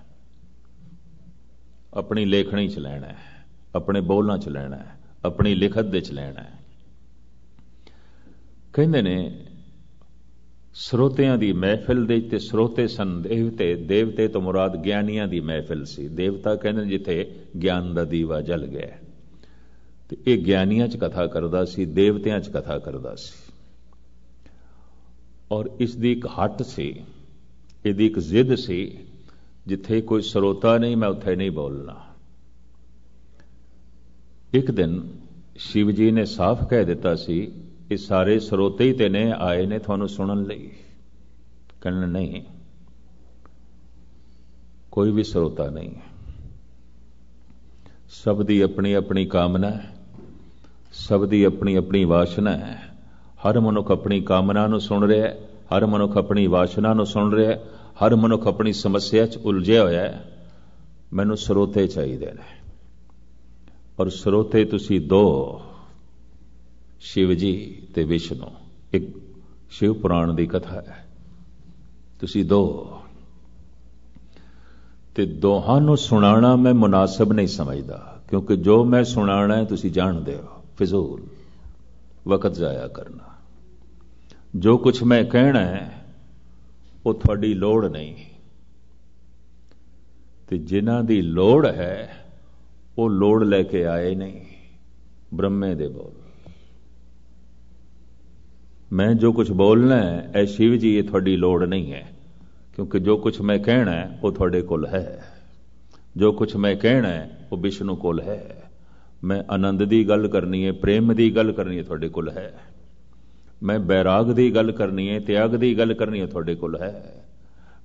ਆਪਣੀ ਲੇਖਣੀ ਚ ਲੈਣਾ ਹੈ, ਆਪਣੇ ਬੋਲਾਂ ਚ ਲੈਣਾ ਹੈ, ਆਪਣੀ ਲਿਖਤ ਦੇ ਚ ਲੈਣਾ ਹੈ। ਕਹਿੰਦੇ ਨੇ ਸਰੋਤਿਆਂ ਦੀ ਮਹਿਫਿਲ ਦੇ ਤੇ ਸਰੋਤੇ ਸਨ ਦੇਵਤੇ, ਦੇਵਤੇ ਤੋਂ ਮੁਰਾਦ ਗਿਆਨੀਆਂ ਦੀ ਮਹਿਫਿਲ ਸੀ। ਦੇਵਤਾ ਕਹਿੰਦੇ ਜਿੱਥੇ ਗਿਆਨ ਦਾ ਦੀਵਾ ਜਲ ਗਿਆ, ਤੇ ਇਹ ਗਿਆਨੀਆਂ 'ਚ ਕਥਾ ਕਰਦਾ ਸੀ, ਦੇਵਤਿਆਂ 'ਚ ਕਥਾ ਕਰਦਾ ਸੀ। ਔਰ ਇਸ ਦੀ ਇੱਕ ਹੱਟ ਸੀ, ਇਹਦੀ ਇੱਕ ਜ਼ਿੱਦ ਸੀ, ਜਿੱਥੇ ਕੋਈ ਸਰੋਤਾ ਨਹੀਂ ਮੈਂ ਉੱਥੇ ਨਹੀਂ ਬੋਲਣਾ। ਇੱਕ ਦਿਨ ਸ਼ਿਵ ਜੀ ਨੇ ਸਾਫ਼ ਕਹਿ ਦਿੱਤਾ ਸੀ, ਇਹ ਸਾਰੇ ਸਰੋਤੇ ਹੀ ਤੇ ਨੇ ਆਏ ਨੇ ਤੁਹਾਨੂੰ ਸੁਣਨ ਲਈ। ਕਹਿਣ ਨਹੀਂ, ਕੋਈ ਵੀ ਸਰੋਤਾ ਨਹੀਂ ਹੈ, ਸਭ ਦੀ ਆਪਣੀ ਆਪਣੀ ਕਾਮਨਾ ਹੈ, ਸਭ ਦੀ ਆਪਣੀ ਆਪਣੀ ਵਾਸ਼ਨਾ ਹੈ। ਹਰ ਮਨੁੱਖ ਆਪਣੀ ਕਾਮਨਾ ਨੂੰ ਸੁਣ ਰਿਹਾ ਹੈ, ਹਰ ਮਨੁੱਖ ਆਪਣੀ ਵਾਸ਼ਨਾ ਨੂੰ ਸੁਣ ਰਿਹਾ ਹੈ, ਹਰ ਮਨੁੱਖ ਆਪਣੀ ਸਮੱਸਿਆ 'ਚ ਉਲਝਿਆ ਹੋਇਆ ਹੈ। ਮੈਨੂੰ ਸਰੋਤੇ ਚਾਹੀਦੇ ਨੇ, ਔਰ ਸਰੋਤੇ ਤੁਸੀਂ ਦੋ, ਸ਼ਿਵ ਜੀ ਤੇ ਵਿਸ਼ਨੂੰ। ਇੱਕ ਸ਼ਿਵ ਪੁਰਾਣ ਦੀ ਕਥਾ ਹੈ, ਤੁਸੀਂ ਦੋ, ਤੇ ਦੋਹਾਂ ਨੂੰ ਸੁਣਾਉਣਾ ਮੈਂ ਮੁਨਾਸਬ ਨਹੀਂ ਸਮਝਦਾ, ਕਿਉਂਕਿ ਜੋ ਮੈਂ ਸੁਣਾਉਣਾ ਹੈ ਤੁਸੀਂ ਜਾਣਦੇ ਹੋ, ਫਿਜ਼ੂਲ ਵਕਤ ਜ਼ਾਇਆ ਕਰਨਾ। ਜੋ ਕੁਝ ਮੈਂ ਕਹਿਣਾ ਹੈ ਉਹ ਤੁਹਾਡੀ ਲੋੜ ਨਹੀਂ, ਤੇ ਜਿਨ੍ਹਾਂ ਦੀ ਲੋੜ ਹੈ ਉਹ ਲੋੜ ਲੈ ਕੇ ਆਏ ਨਹੀਂ। ਬ੍ਰਹਮੇ ਦੇ ਬੋਲ, ਮੈਂ ਜੋ ਕੁਝ ਬੋਲਣਾ ਹੈ ਐ ਸ਼ਿਵ ਜੀ, ਇਹ ਤੁਹਾਡੀ ਲੋੜ ਨਹੀਂ ਹੈ, ਕਿਉਂਕਿ ਜੋ ਕੁਝ ਮੈਂ ਕਹਿਣਾ ਹੈ ਉਹ ਤੁਹਾਡੇ ਕੋਲ ਹੈ, ਜੋ ਕੁਝ ਮੈਂ ਕਹਿਣਾ ਹੈ ਉਹ ਵਿਸ਼ਨੂੰ ਕੋਲ ਹੈ। ਮੈਂ ਆਨੰਦ ਦੀ ਗੱਲ ਕਰਨੀ ਹੈ, ਪ੍ਰੇਮ ਦੀ ਗੱਲ ਕਰਨੀ ਹੈ, ਤੁਹਾਡੇ ਕੋਲ ਹੈ। मैं बैराग की गल करनी है, त्याग की गल करनी है, थोड़े कोल है।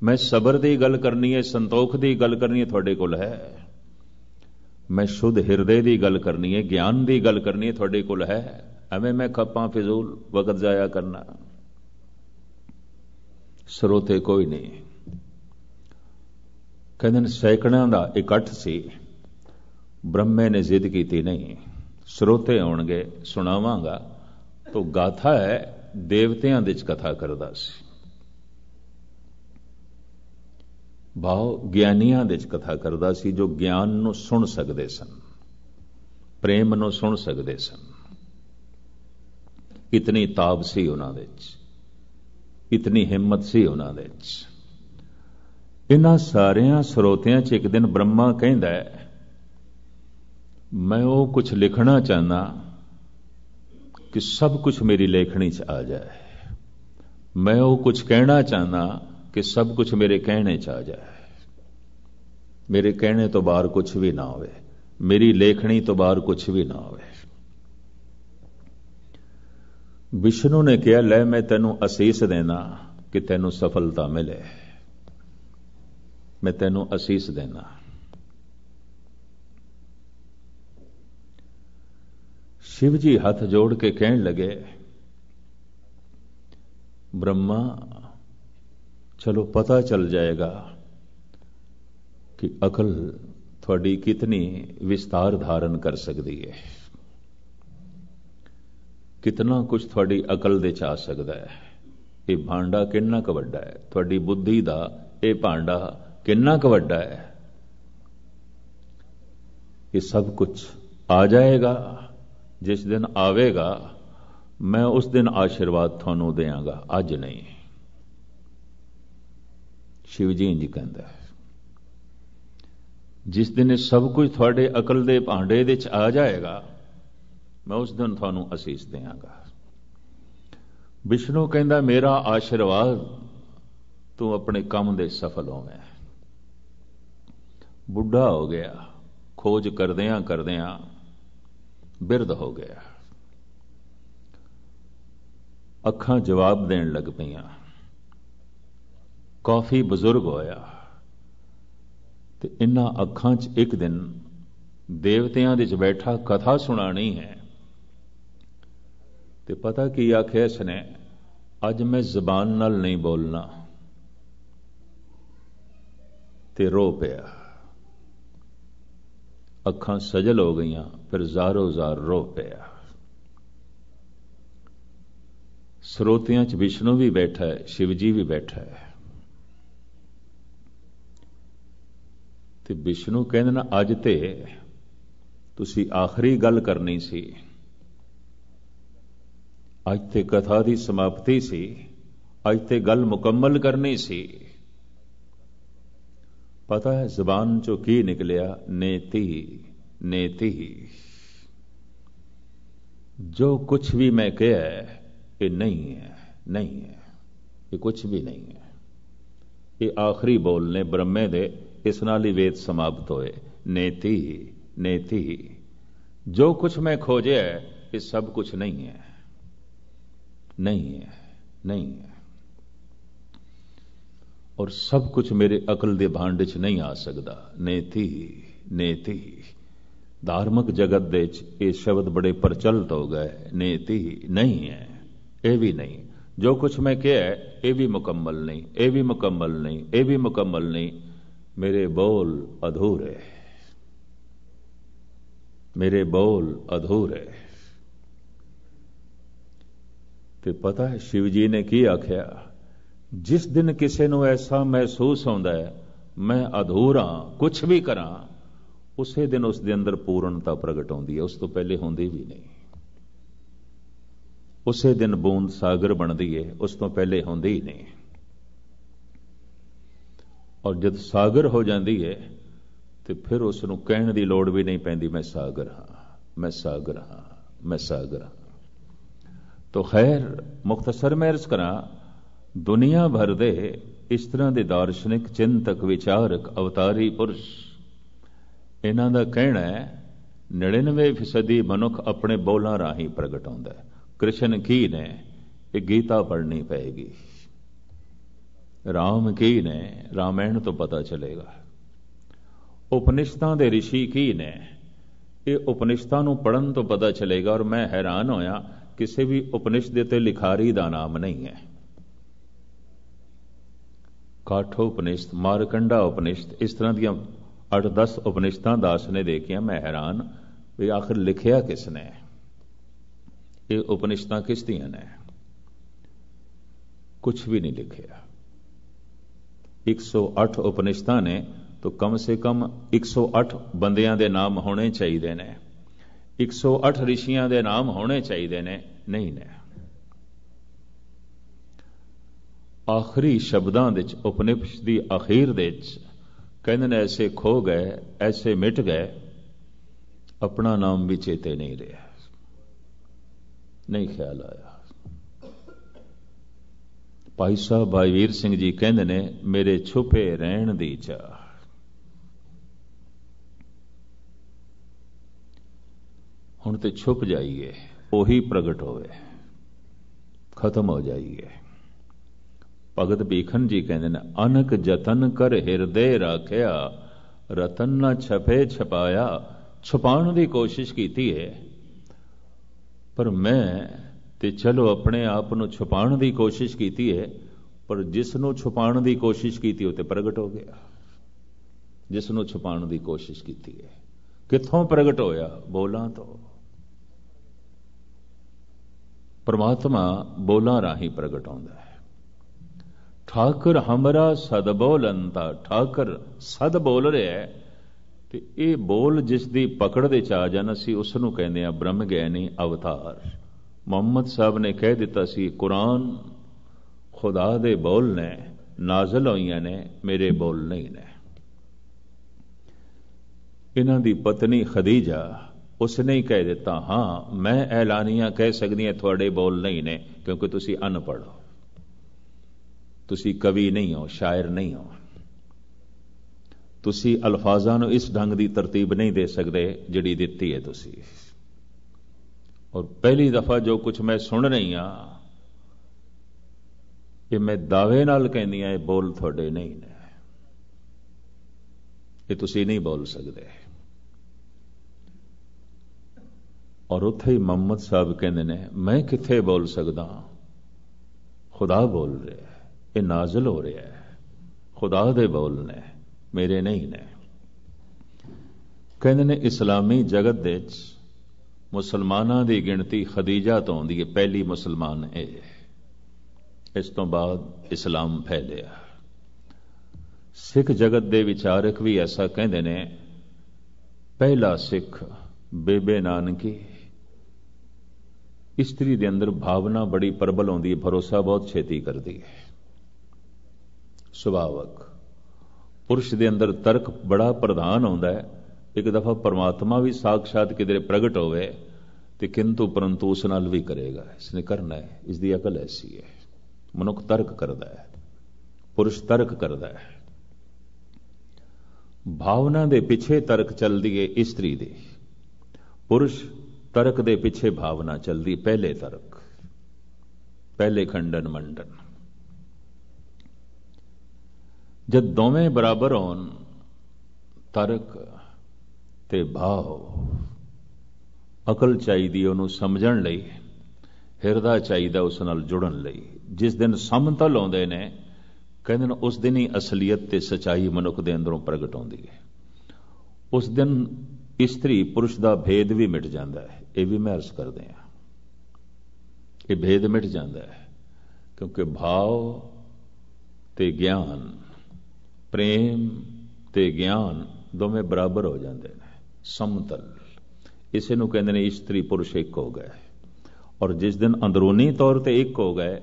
मैं सबर की गल करनी है, संतोख की गल करनी है, थोड़े कोल है। मैं शुद्ध हिरदे की गल करनी है, ज्ञान की गल करनी है, थोड़े कोल है। एवें मैं खप्पा फिजूल वक्त जाया करना, ਸਰੋਤੇ कोई नहीं। कहते सैकड़ों का इकट्ठ सी, ब्रह्मे ने जिद की नहीं ਸਰੋਤੇ आउणगे सुणावांगा। तो गाथा है देवतियां दी कथा करदा सी, भाव ज्ञानियां दी कथा करदा सी, जो ज्ञान नूं सुन सकदे सन, प्रेम नूं सुन सकदे सन। इतनी ताब सी उन्हां दे विच, इतनी हिम्मत सी उन्हां दे विच। इन्हां सारियां ਸਰੋਤਿਆਂ च एक दिन ब्रह्मा कहंदा है, मैं वो कुछ लिखना चाहना कि सब कुछ मेरी लेखनी च आ जाए। मैं वो कुछ कहना चाहना कि सब कुछ मेरे कहने च आ जाए। मेरे कहने तो बाहर कुछ भी ना होवे, मेरी लेखनी तो बाहर कुछ भी ना होवे। विष्णु ने कहा, ले मैं तेनू असीस देना कि तेनू सफलता मिले, मैं तेनू असीस देना। शिव जी हाथ जोड़ के कहन लगे, ब्रह्मा चलो पता चल जाएगा कि अकल थोड़ी कितनी विस्तार धारण कर सकती है, कितना कुछ थोड़ी अकल दे च आ सकता है। ये भांडा किन्ना क वड्डा है, थोड़ी बुद्धि दा ये भांडा किन्ना क वड्डा है। ये सब कुछ आ जाएगा, जिस दिन आवेगा मैं उस दिन आशीर्वाद थानू देंगा, अज नहीं। शिव जी इंज कहंदा है, जिस दिन सब कुछ थोड़े अकल दे भांडे दे च आ जाएगा मैं उस दिन थानू असीस देंगा। विष्णु कहंदा, मेरा आशीर्वाद तू अपने काम दे सफल होवे। बुढ़ा हो गया, खोज करदियां करदियां बिरध हो गया, अखां जवाब देन लग पईयां, काफी बुजुर्ग होया। ते इन्हां अखां च एक दिन देवतियां दे च बैठा कथा सुनानी है। ते पता की आख्या इसने, अज मैं जबान नाल नहीं बोलना। ते रो पिया, अखां सजल हो गईयां, फिर ज़ारो ज़ार रो पिया। ਸਰੋਤਿਆਂ च विष्णु भी बैठा है, शिव जी भी बैठा है। ते विष्णु कहंदे ना, अज ते तुसी आखिरी गल करनी सी, अज ते कथा दी समाप्ति सी, अज ते गल मुकम्मल करनी सी। पता है जबान चो की निकलिया? नेति नेति। जो कुछ भी मैं कहा है ये नहीं है, नहीं है, ये कुछ भी नहीं है। ये आखिरी बोल ने ब्रह्मे दे, इस नाल ही वेद समाप्त होए। नेति नेति। जो कुछ मैं खोजे है ये सब कुछ नहीं है, नहीं है, नहीं है। और सब कुछ मेरे अकल दे भांडे च नहीं आ सकता। नेति नेति। धार्मिक जगत दे ये शब्द बड़े प्रचलित हो गए। नेति नहीं है, ये भी नहीं। जो कुछ मैं कहा है ये भी मुकम्मल नहीं, ये भी मुकम्मल नहीं, ये भी मुकम्मल नहीं। मेरे बोल अधूरे, मेरे बोल अधूरे। ते पता है शिव जी ने की आख्या? जिस दिन किसी को ऐसा महसूस होता है मैं अधूरा, कुछ भी करा, उसे दिन उसके अंदर पूर्णता प्रगट होती है, उस तो पहले होंदी भी नहीं। उसे दिन बूंद सागर बनती है, उस तो पहले होंदी ही नहीं। और जब सागर हो जाती है तो फिर उसनों कहने की लोड़ भी नहीं पैंदी, मैं सागर हाँ, मैं सागर हाँ, मैं सागर हाँ। तो खैर मुख्तसर मैं अर्ज करा, दुनिया भर दे इस तरह के दार्शनिक, चिंतक, विचारक, अवतारी पुरुष, इन्हां दा कहना है 99% मनुख अपने बोलों राही प्रगट होता है। कृष्ण की ने ਇਹ ਗੀਤਾ ਪੜ੍ਹਨੀ ਪਏਗੀ। ਰਾਮ ਕੀ ਨੇ, ਰਾਮਾਇਣ ਤੋਂ ਪਤਾ ਚਲੇਗਾ। ਉਪਨਿਸ਼ਦਾਂ ਦੇ ਰਿਸ਼ੀ ਕੀ ਨੇ, ਇਹ ਉਪਨਿਸ਼ਦਾਂ ਨੂੰ ਪੜ੍ਹਨ ਤੋਂ ਪਤਾ ਚਲੇਗਾ। ਔਰ ਮੈਂ ਹੈਰਾਨ ਹੋਇਆ, ਕਿਸੇ ਵੀ ਉਪਨਿਸ਼ਦ ਤੇ ਲਿਖਾਰੀ ਦਾ ਨਾਮ ਨਹੀਂ ਹੈ। ਕਾਠੋ ਉਪਨਿਸ਼ਦ, ਮਾਰਕੰਡਾ ਉਪਨਿਸ਼ਦ, ਇਸ ਤਰ੍ਹਾਂ ਦੀਆਂ 8-10 ਉਪਨਿਸ਼ਦਾਂ ਦਾਸ ਨੇ ਦੇਖੀਆਂ। ਮੈਂ ਹੈਰਾਨ ਵੀ ਆਖਿਰ ਲਿਖਿਆ ਕਿਸ ਨੇ, ਇਹ ਉਪਨਿਸ਼ਦਾਂ ਕਿਸ ਦੀਆਂ ਨੇ? ਕੁਛ ਵੀ ਨਹੀਂ ਲਿਖਿਆ। 108 ਉਪਨਿਸ਼ਦਾਂ ਨੇ ਤਾਂ ਕਮ ਸੇ ਕਮ 108 ਬੰਦਿਆਂ ਦੇ ਨਾਮ ਹੋਣੇ ਚਾਹੀਦੇ ਨੇ, 108 ਰਿਸ਼ੀਆਂ ਦੇ ਨਾਮ ਹੋਣੇ ਚਾਹੀਦੇ ਨੇ, ਨਹੀਂ ਨੇ। ਆਖਰੀ ਸ਼ਬਦਾਂ ਵਿੱਚ, ਉਪਨਿਸ਼ਦ ਦੀ ਅਖੀਰ ਦੇ ਵਿੱਚ ਕਹਿੰਦੇ ਨੇ, ਐਸੇ ਖੋ ਗਏ, ਐਸੇ ਮਿਟ ਗਏ, ਆਪਣਾ ਨਾਮ ਵੀ ਚੇਤੇ ਨਹੀਂ ਰਿਹਾ, ਨਹੀਂ ਖਿਆਲ ਆਇਆ। ਭਾਈ ਸਾਹਿਬ ਭਾਈ ਵੀਰ ਸਿੰਘ ਜੀ ਕਹਿੰਦੇ ਨੇ, ਮੇਰੇ ਛੁਪੇ ਰਹਿਣ ਦੀ ਚਾਹ। ਹੁਣ ਤੇ ਛੁਪ ਜਾਈਏ, ਉਹੀ ਪ੍ਰਗਟ ਹੋਵੇ, ਖਤਮ ਹੋ ਜਾਈਏ। ਭਗਤ ਭੀਖਨ ਜੀ ਕਹਿੰਦੇ ਨੇ, ਅਨਕ ਜਤਨ ਕਰ ਹਿਰਦੇ ਰਾਖਿਆ, ਰਤਨ ਨਾ ਛਪੇ ਛਪਾਇਆ। ਛੁਪਾਉਣ ਦੀ ਕੋਸ਼ਿਸ਼ ਕੀਤੀ ਹੈ, ਪਰ ਮੈਂ ਤੇ ਚਲੋ ਆਪਣੇ ਆਪ ਨੂੰ ਛੁਪਾਉਣ ਦੀ ਕੋਸ਼ਿਸ਼ ਕੀਤੀ ਹੈ, ਪਰ ਜਿਸ ਨੂੰ ਛੁਪਾਉਣ ਦੀ ਕੋਸ਼ਿਸ਼ ਕੀਤੀ ਉਹ ਤੇ ਪ੍ਰਗਟ ਹੋ ਗਿਆ। ਜਿਸ ਨੂੰ ਛੁਪਾਉਣ ਦੀ ਕੋਸ਼ਿਸ਼ ਕੀਤੀ ਹੈ, ਕਿੱਥੋਂ ਪ੍ਰਗਟ ਹੋਇਆ? ਬੋਲਾਂ ਤੋਂ। ਪਰਮਾਤਮਾ ਬੋਲਾਂ ਰਾਹੀਂ ਪ੍ਰਗਟ ਹੁੰਦਾ ਹੈ। ਠਾਕਰ ਹਮਰਾ ਸਦ ਬੋਲੰਤਾ, ਠਾਕਰ ਸਦ ਬੋਲ ਰਿਹਾ ਹੈ, ਤੇ ਇਹ ਬੋਲ ਜਿਸ ਦੀ ਪਕੜ ਦੇ ਚ ਆ ਜਾਣ, ਅਸੀਂ ਉਸ ਨੂੰ ਕਹਿੰਦੇ ਆ ਬ੍ਰਹਮ ਗਿਆਨੀ ਅਵਤਾਰ। ਮੁਹੰਮਦ ਸਾਹਿਬ ਨੇ ਕਹਿ ਦਿੱਤਾ ਸੀ, ਕੁਰਾਨ ਖੁਦਾ ਦੇ ਬੋਲ ਨੇ, ਨਾਜ਼ਲ ਹੋਈਆਂ ਨੇ, ਮੇਰੇ ਬੋਲ ਨਹੀਂ ਨੇ। ਇਹਨਾਂ ਦੀ ਪਤਨੀ ਖਦੀਜਾ, ਉਸਨੇ ਹੀ ਕਹਿ ਦਿੱਤਾ, ਹਾਂ ਮੈਂ ਐਲਾਨੀਆਂ ਕਹਿ ਸਕਦੀ ਹਾਂ, ਤੁਹਾਡੇ ਬੋਲ ਨਹੀਂ ਨੇ, ਕਿਉਂਕਿ ਤੁਸੀਂ ਅਨਪੜ੍ਹ ਹੋ, ਤੁਸੀਂ ਕਵੀ ਨਹੀਂ ਹੋ, ਸ਼ਾਇਰ ਨਹੀਂ ਹੋ, ਤੁਸੀਂ ਅਲਫਾਜ਼ਾਂ ਨੂੰ ਇਸ ਢੰਗ ਦੀ ਤਰਤੀਬ ਨਹੀਂ ਦੇ ਸਕਦੇ ਜਿਹੜੀ ਦਿੱਤੀ ਹੈ ਤੁਸੀਂ। ਔਰ ਪਹਿਲੀ ਦਫਾ ਜੋ ਕੁਝ ਮੈਂ ਸੁਣ ਰਹੀ ਹਾਂ, ਇਹ ਮੈਂ ਦਾਅਵੇ ਨਾਲ ਕਹਿੰਦੀ ਹਾਂ, ਇਹ ਬੋਲ ਤੁਹਾਡੇ ਨਹੀਂ ਨੇ, ਇਹ ਤੁਸੀਂ ਨਹੀਂ ਬੋਲ ਸਕਦੇ। ਔਰ ਉੱਥੇ ਹੀ ਮੁਹੰਮਦ ਸਾਹਿਬ ਕਹਿੰਦੇ ਨੇ, ਮੈਂ ਕਿੱਥੇ ਬੋਲ ਸਕਦਾ, ਖੁਦਾ ਬੋਲ ਰਿਹਾ, ਇਹ ਨਾਜ਼ਲ ਹੋ ਰਿਹਾ ਹੈ, ਖੁਦਾ ਦੇ ਬੋਲ ਨੇ, ਮੇਰੇ ਨਹੀਂ ਨੇ। ਕਹਿੰਦੇ ਨੇ, ਇਸਲਾਮੀ ਜਗਤ ਦੇ ਵਿੱਚ ਮੁਸਲਮਾਨਾਂ ਦੀ ਗਿਣਤੀ ਖਦੀਜਾ ਤੋਂ ਆਉਂਦੀ ਹੈ, ਪਹਿਲੀ ਮੁਸਲਮਾਨ ਇਹ। ਇਸ ਤੋਂ ਬਾਅਦ ਇਸਲਾਮ ਫੈਲਿਆ। ਸਿੱਖ ਜਗਤ ਦੇ ਵਿਚਾਰਕ ਵੀ ਐਸਾ ਕਹਿੰਦੇ ਨੇ, ਪਹਿਲਾ ਸਿੱਖ ਬੇਬੇ ਨਾਨਕੀ। ਇਸਤਰੀ ਦੇ ਅੰਦਰ ਭਾਵਨਾ ਬੜੀ ਪ੍ਰਬਲ ਆਉਂਦੀ ਹੈ, ਭਰੋਸਾ ਬਹੁਤ ਛੇਤੀ ਕਰਦੀ ਹੈ, ਸੁਭਾਵਕ। ਪੁਰਸ਼ ਦੇ ਅੰਦਰ ਤਰਕ ਬੜਾ ਪ੍ਰਧਾਨ ਆਉਂਦਾ ਹੈ। ਇੱਕ ਦਫਾ ਪਰਮਾਤਮਾ ਵੀ ਸਾਖਸ਼ਾਤ ਕਿਧਰੇ ਪ੍ਰਗਟ ਹੋਵੇ ਤੇ ਕਿੰਤੂ ਪਰੰਤੂ ਉਸ ਨਾਲ ਵੀ ਕਰੇਗਾ, ਇਸਨੇ ਕਰਨਾ ਹੈ, ਇਸ ਦੀ ਅਕਲ ਐਸੀ ਹੈ। ਮਨੁੱਖ ਤਰਕ ਕਰਦਾ ਹੈ, ਪੁਰਸ਼ ਤਰਕ ਕਰਦਾ ਹੈ। ਭਾਵਨਾ ਦੇ ਪਿੱਛੇ ਤਰਕ ਚੱਲਦੀ ਹੈ ਇਸਤਰੀ ਦੀ, ਪੁਰਸ਼ ਤਰਕ ਦੇ ਪਿੱਛੇ ਭਾਵਨਾ ਚੱਲਦੀ, ਪਹਿਲੇ ਤਰਕ, ਪਹਿਲੇ ਖੰਡਨ ਮੰਡਨ। ਜਦ ਦੋਵੇਂ ਬਰਾਬਰ ਹੋਣ, ਤਰਕ ਤੇ ਭਾਵ, ਅਕਲ ਚਾਹੀਦੀ ਉਹਨੂੰ ਸਮਝਣ ਲਈ, ਹਿਰਦਾ ਚਾਹੀਦਾ ਉਸ ਨਾਲ ਜੁੜਨ ਲਈ। ਜਿਸ ਦਿਨ ਸਮਤਲ ਆਉਂਦੇ ਨੇ, ਕਹਿੰਦੇ ਨੇ ਉਸ ਦਿਨ ਹੀ ਅਸਲੀਅਤ ਤੇ ਸਚਾਈ ਮਨੁੱਖ ਦੇ ਅੰਦਰੋਂ ਪ੍ਰਗਟ ਆਉਂਦੀ ਹੈ। ਉਸ ਦਿਨ ਇਸਤਰੀ ਪੁਰਸ਼ ਦਾ ਭੇਦ ਵੀ ਮਿਟ ਜਾਂਦਾ ਹੈ। ਇਹ ਵੀ ਮੈਂ ਅਰਜ਼ ਕਰਦੇ ਹਾਂ, ਇਹ ਭੇਦ ਮਿਟ ਜਾਂਦਾ ਹੈ, ਕਿਉਂਕਿ ਭਾਵ ਤੇ ਗਿਆਨ, ਪ੍ਰੇਮ ਤੇ ਗਿਆਨ ਦੋਵੇਂ ਬਰਾਬਰ ਹੋ ਜਾਂਦੇ ਨੇ, ਸਮਤਲ। ਇਸੇ ਨੂੰ ਕਹਿੰਦੇ ਨੇ ਇਸਤਰੀ ਪੁਰਸ਼ ਇੱਕ ਹੋ ਗਏ। ਔਰ ਜਿਸ ਦਿਨ ਅੰਦਰੂਨੀ ਤੌਰ ਤੇ ਇੱਕ ਹੋ ਗਏ,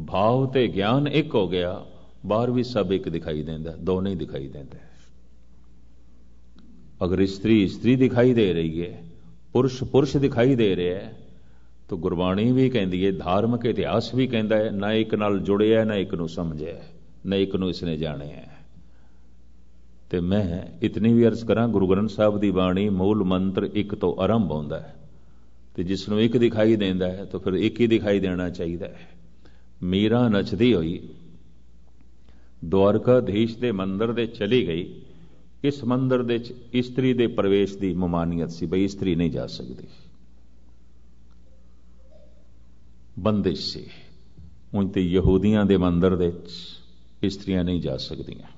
ਭਾਵ ਤੇ ਗਿਆਨ ਇੱਕ ਹੋ ਗਿਆ, ਬਾਹਰ ਵੀ ਸਭ ਇੱਕ ਦਿਖਾਈ ਦਿੰਦਾ, ਦੋ ਨਹੀਂ ਦਿਖਾਈ ਦਿੰਦੇ। ਅਗਰ ਇਸਤਰੀ ਇਸਤਰੀ ਦਿਖਾਈ ਦੇ ਰਹੀ ਹੈ, ਪੁਰਸ਼ ਪੁਰਸ਼ ਦਿਖਾਈ ਦੇ ਰਿਹਾ ਹੈ, ਤਾਂ ਗੁਰਬਾਣੀ ਵੀ ਕਹਿੰਦੀ ਹੈ, ਧਾਰਮਿਕ ਇਤਿਹਾਸ ਵੀ ਕਹਿੰਦਾ ਹੈ, ਨਾ ਇੱਕ ਨਾਲ ਜੁੜਿਆ, ਨਾ ਇੱਕ ਨੂੰ ਸਮਝਿਆ, ਨਾ ਇੱਕ ਨੂੰ ਇਸਨੇ ਜਾਣਿਆ। ਤੇ ਮੈਂ ਇਤਨੀ ਵੀ ਅਰਜ਼ ਕਰਾਂ, ਗੁਰੂ ਗ੍ਰੰਥ ਸਾਹਿਬ ਦੀ ਬਾਣੀ ਮੂਲ ਮੰਤਰ ਇੱਕ ਤੋਂ ਆਰੰਭ ਹੁੰਦਾ ਹੈ, ਤੇ ਜਿਸ ਨੂੰ ਇੱਕ ਦਿਖਾਈ ਦਿੰਦਾ ਹੈ ਤਾਂ ਫਿਰ ਇੱਕ ਹੀ ਦਿਖਾਈ ਦੇਣਾ ਚਾਹੀਦਾ ਹੈ। मीरा नचदी हुई द्वारकाधीश के मंदिर दे चली गई। इस मंदिर दे इस्त्री दे प्रवेश की ममानियत सी, बई इस्त्री नहीं जा सकती, बंदिश सी। उन ते यहूदियां दे मंदिर दे इस्त्रियां नहीं जा सकदियां।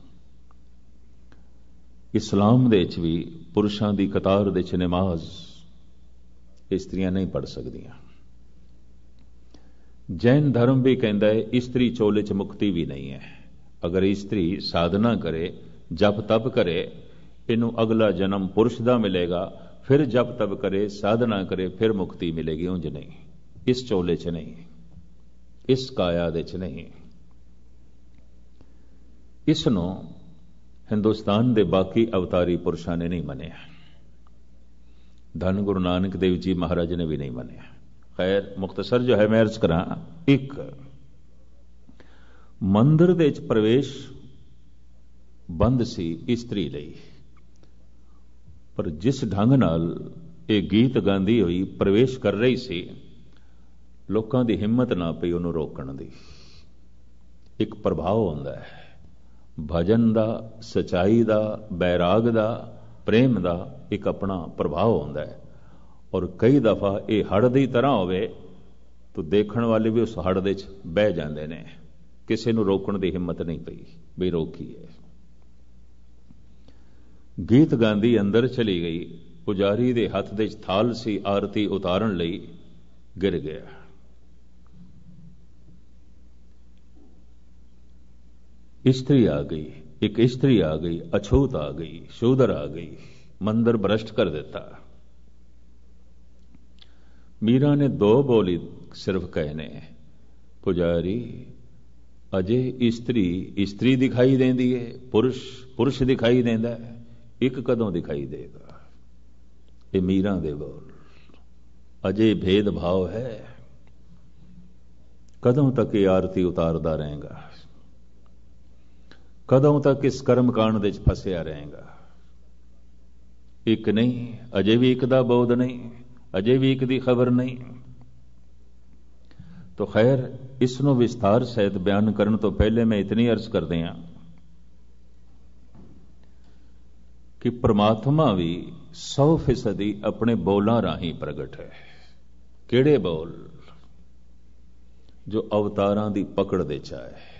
इस्लाम दे च भी पुरुषां दी कतार दे च नमाज इस्त्रियां नहीं पढ़ सकदियां। जैन धर्म भी कहता है इस्त्री चोले च मुक्ति भी नहीं है। अगर इस्त्री साधना करे, जप तप करे, इनू अगला जन्म पुरुष दा मिलेगा, फिर जप तप करे, साधना करे, फिर मुक्ति मिलेगी। उंज नहीं, इस चोले च नहीं, इस काया दे च नहीं। इसनों हिंदुस्तान दे बाकी अवतारी पुरुषों ने नहीं मनिया, धन गुरु नानक देव जी महाराज ने भी नहीं मनिया। खैर मुख्तसर जो है मैं अर्ज करा, एक मंदिर दे च प्रवेश बंद सी इस्त्री लई, पर जिस ढंग नाल ये गीत गांदी हुई प्रवेश कर रही सी, लोगों की हिम्मत ना पई उन्होंने रोकण दी। एक प्रभाव होंदा है भजन दा, सच्चाई दा, बैराग दा, प्रेम दा एक अपना प्रभाव होंदा है। और कई दफा ये हड़ की तरह होवे तो देखण वाले भी उस हड़ दे च बह जांदे ने, किसी नूं रोकण की हिम्मत नहीं पई भी रोकीए। गीत गांदी अंदर चली गई, पुजारी दे हथ दे च थाल सी आरती उतारन लई, गिर गया। इस्त्री आ गई, एक इस्त्री आ गई, अछूत आ गई, शूदर आ गई, मंदिर भ्रष्ट कर देता। मीरा ने दो बोली सिर्फ कहने, पुजारी अजे इस्त्री इस्त्री दिखाई देंदी है, पुरुष पुरुष दिखाई देंदा है, एक कदों दिखाई देगा। ये मीरा दे बोल, अजे भेदभाव है, कदों तक ये आरती उतारदा रहेगा, कदों तक इस कर्म कांड दे फसिया रहेगा। एक नहीं, अजे भी एक दा बोध नहीं, अजे भी एक दी खबर नहीं। तो खैर इसनों विस्तार सहित बयान करने तो पहले मैं इतनी अर्ज कर दिया कि परमात्मा भी 100% अपने बोलों राही प्रगट है। किहड़े बोल? जो अवतारां दी पकड़ दे चाहे,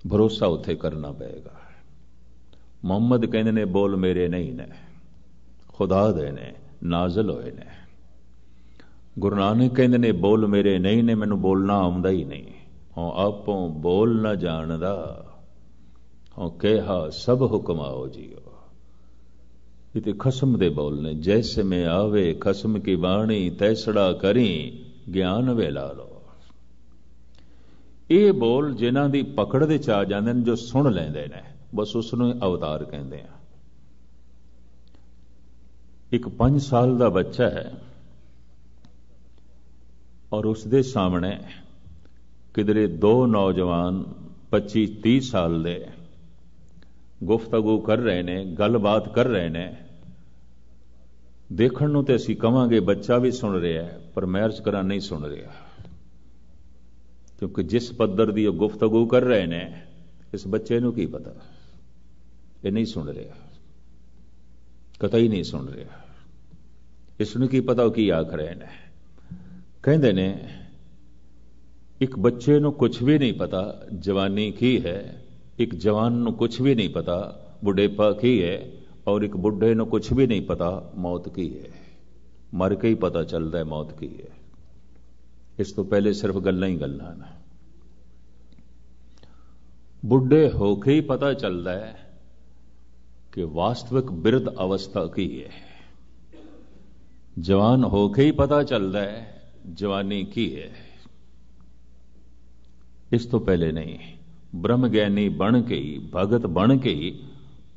भरोसा उत्थे करना पएगा। मुहम्मद कहंदे ने बोल मेरे नहीं ने, खुदा दे ने, नाजल होए ने। गुरु नानक कहंदे ने बोल मेरे नहीं ने, मैनू बोलना आउंदा ही नहीं, हूँ आपों बोल ना जानदा, हूँ कहा सब हुक्म आओ जियो। ये खसम दे बोल ने, जैसे में आवे खसम की बाणी, तैसड़ा करी ज्ञान वेला लो। ये बोल जिन्हां दी पकड़ दे च आ जांदे ने, जो सुन लैंदे ने, बस उसनूं अवतार कहंदे आ। एक 5 साल का बच्चा है और उसके सामने किधरे 2 नौजवान 25-30 साल दे गुफ्तगू कर रहे ने, गलबात कर रहे ने। देखण नूं ते असीं कहांगे बच्चा भी सुन रहा है, पर मैं अर्ज करा नहीं सुन रहा, क्योंकि जिस पद्धर की गुफ्तगू कर रहे ने, इस बच्चे नूं की पता, ये नहीं सुन रहा, कतई नहीं सुन रहा। इसनूं की पता की आख रहे ने। कहंदे ने एक बच्चे नूं कुछ भी नहीं पता जवानी की है, एक जवान नूं कुछ भी नहीं पता बुढ़ेपा की है, और एक बुढ़े नूं कुछ भी नहीं पता मौत की है। मर के ही पता चलता है मौत की है, इस तो पहले सिर्फ गल्लां ही गल्लां ने। बुढ़े होके ही पता चलता है कि वास्तविक बिरध अवस्था की है, जवान होके ही पता चलता है जवानी की है, इस तो पहले नहीं। ब्रह्म ज्ञानी बन के ही, भगत बन के ही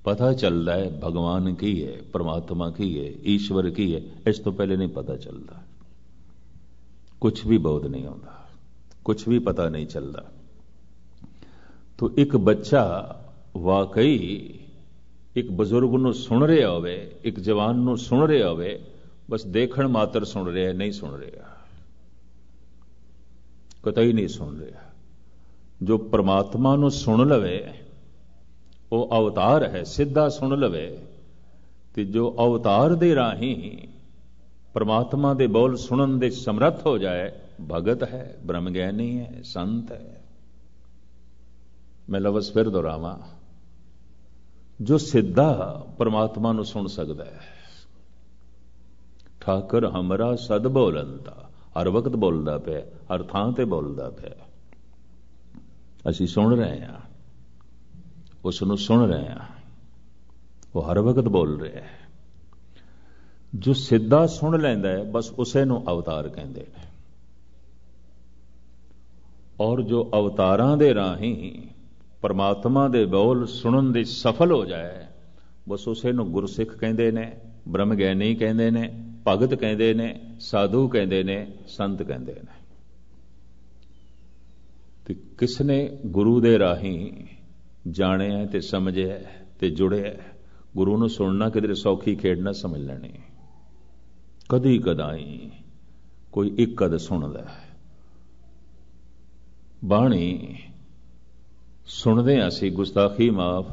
पता चलता है भगवान की है, परमात्मा की है, ईश्वर की है, इस तो पहले नहीं पता चलता। कुछ भी बोध नहीं होता, कुछ भी पता नहीं चलता। तो एक बच्चा वाकई एक बजुर्ग नूं सुन रहा होवे, एक जवान नूं सुन रहा होवे, बस देखण मात्र सुन रहा है, नहीं सुन रहा। ਕਤਈ ਨਹੀਂ ਸੁਣ ਰਿਹਾ। ਜੋ ਪ੍ਰਮਾਤਮਾ ਨੂੰ ਸੁਣ ਲਵੇ ਉਹ ਅਵਤਾਰ ਹੈ, ਸਿੱਧਾ ਸੁਣ ਲਵੇ। ਤੇ ਜੋ ਅਵਤਾਰ ਦੇ ਰਾਹੀਂ ਪ੍ਰਮਾਤਮਾ ਦੇ ਬੋਲ ਸੁਣਨ ਦੇ ਸਮਰੱਥ ਹੋ ਜਾਏ, ਭਗਤ ਹੈ, ਬ੍ਰਹਮ ਗਿਆਨੀ ਹੈ, ਸੰਤ ਹੈ। ਮੈਂ ਲਫ਼ਜ਼ ਫਿਰ ਦੁਹਰਾਵਾਂ, ਜੋ ਸਿੱਧਾ ਪ੍ਰਮਾਤਮਾ ਨੂੰ ਸੁਣ ਸਕਦਾ ਹੈ। ਠਾਕਰ ਹਮਰਾ ਸਦ ਬੋਲੰਤਾ, ਹਰ ਵਕਤ ਬੋਲਦਾ ਪਿਆ, ਹਰ ਥਾਂ ਤੇ ਬੋਲਦਾ ਪਿਆ। ਅਸੀਂ ਸੁਣ ਰਹੇ ਹਾਂ, ਉਸ ਨੂੰ ਸੁਣ ਰਹੇ ਹਾਂ, ਉਹ ਹਰ ਵਕਤ ਬੋਲ ਰਿਹਾ ਹੈ। ਜੋ ਸਿੱਧਾ ਸੁਣ ਲੈਂਦਾ ਹੈ ਬਸ ਉਸੇ ਨੂੰ ਅਵਤਾਰ ਕਹਿੰਦੇ ਨੇ। ਔਰ ਜੋ ਅਵਤਾਰਾਂ ਦੇ ਰਾਹੀਂ ਪਰਮਾਤਮਾ ਦੇ ਬੋਲ ਸੁਣਨ ਦੇ ਸਫਲ ਹੋ ਜਾਏ, ਬਸ ਉਸੇ ਨੂੰ ਗੁਰਸਿੱਖ ਕਹਿੰਦੇ ਨੇ, ਬ੍ਰਹਮ ਗਿਆਨੀ ਕਹਿੰਦੇ ਨੇ, ਭਗਤ ਕਹਿੰਦੇ ਨੇ, ਸਾਧੂ ਕਹਿੰਦੇ ਨੇ, ਸੰਤ ਕਹਿੰਦੇ ਨੇ। ਤੇ ਕਿਸ ਨੇ ਗੁਰੂ ਦੇ ਰਾਹੀਂ ਜਾਣਿਆ ਤੇ ਸਮਝਿਆ ਤੇ ਜੁੜਿਆ, ਗੁਰੂ ਨੂੰ ਸੁਣਨਾ ਕਿਧਰੇ ਸੌਖੀ ਖੇਡ ਨਾ ਸਮਝ ਲੈਣੀ। ਕਦੀ ਕਦਾਈ ਕੋਈ ਇੱਕ ਅਦ ਸੁਣਦਾ। ਬਾਣੀ ਸੁਣਦੇ ਹਾਂ ਅਸੀਂ, ਗੁਸਤਾਖੀ ਮਾਫ,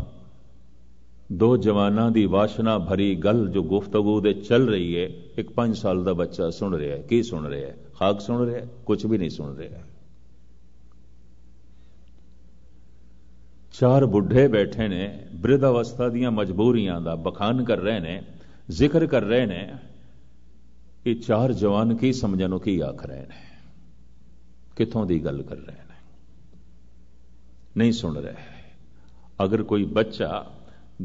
ਦੋ ਜਵਾਨਾਂ ਦੀ ਵਾਸ਼ਨਾ ਭਰੀ ਗੱਲ ਜੋ ਗੁਫ਼ਤਗੂ ਦੇ ਚੱਲ ਰਹੀ ਹੈ, ਇੱਕ 5 ਸਾਲ ਦਾ ਬੱਚਾ ਸੁਣ ਰਿਹਾ ਹੈ। ਕੀ ਸੁਣ ਰਿਹਾ ਹੈ? ਖਾਕ ਸੁਣ ਰਿਹਾ ਹੈ? ਕੁਝ ਵੀ ਨਹੀਂ ਸੁਣ ਰਿਹਾ। 4 ਬੁੱਢੇ ਬੈਠੇ ਨੇ, ਬਿਰਧ ਅਵਸਥਾ ਦੀਆਂ ਮਜਬੂਰੀਆਂ ਦਾ ਬਖਾਨ ਕਰ ਰਹੇ ਨੇ, ਜ਼ਿਕਰ ਕਰ ਰਹੇ ਨੇ। ਇਹ 4 ਜਵਾਨ ਕੀ ਸਮਝਣ, ਕੀ ਆਖ ਰਹੇ ਨੇ, ਕਿੱਥੋਂ ਦੀ ਗੱਲ ਕਰ ਰਹੇ ਨੇ, ਨਹੀਂ ਸੁਣ ਰਹੇ। ਅਗਰ ਕੋਈ ਬੱਚਾ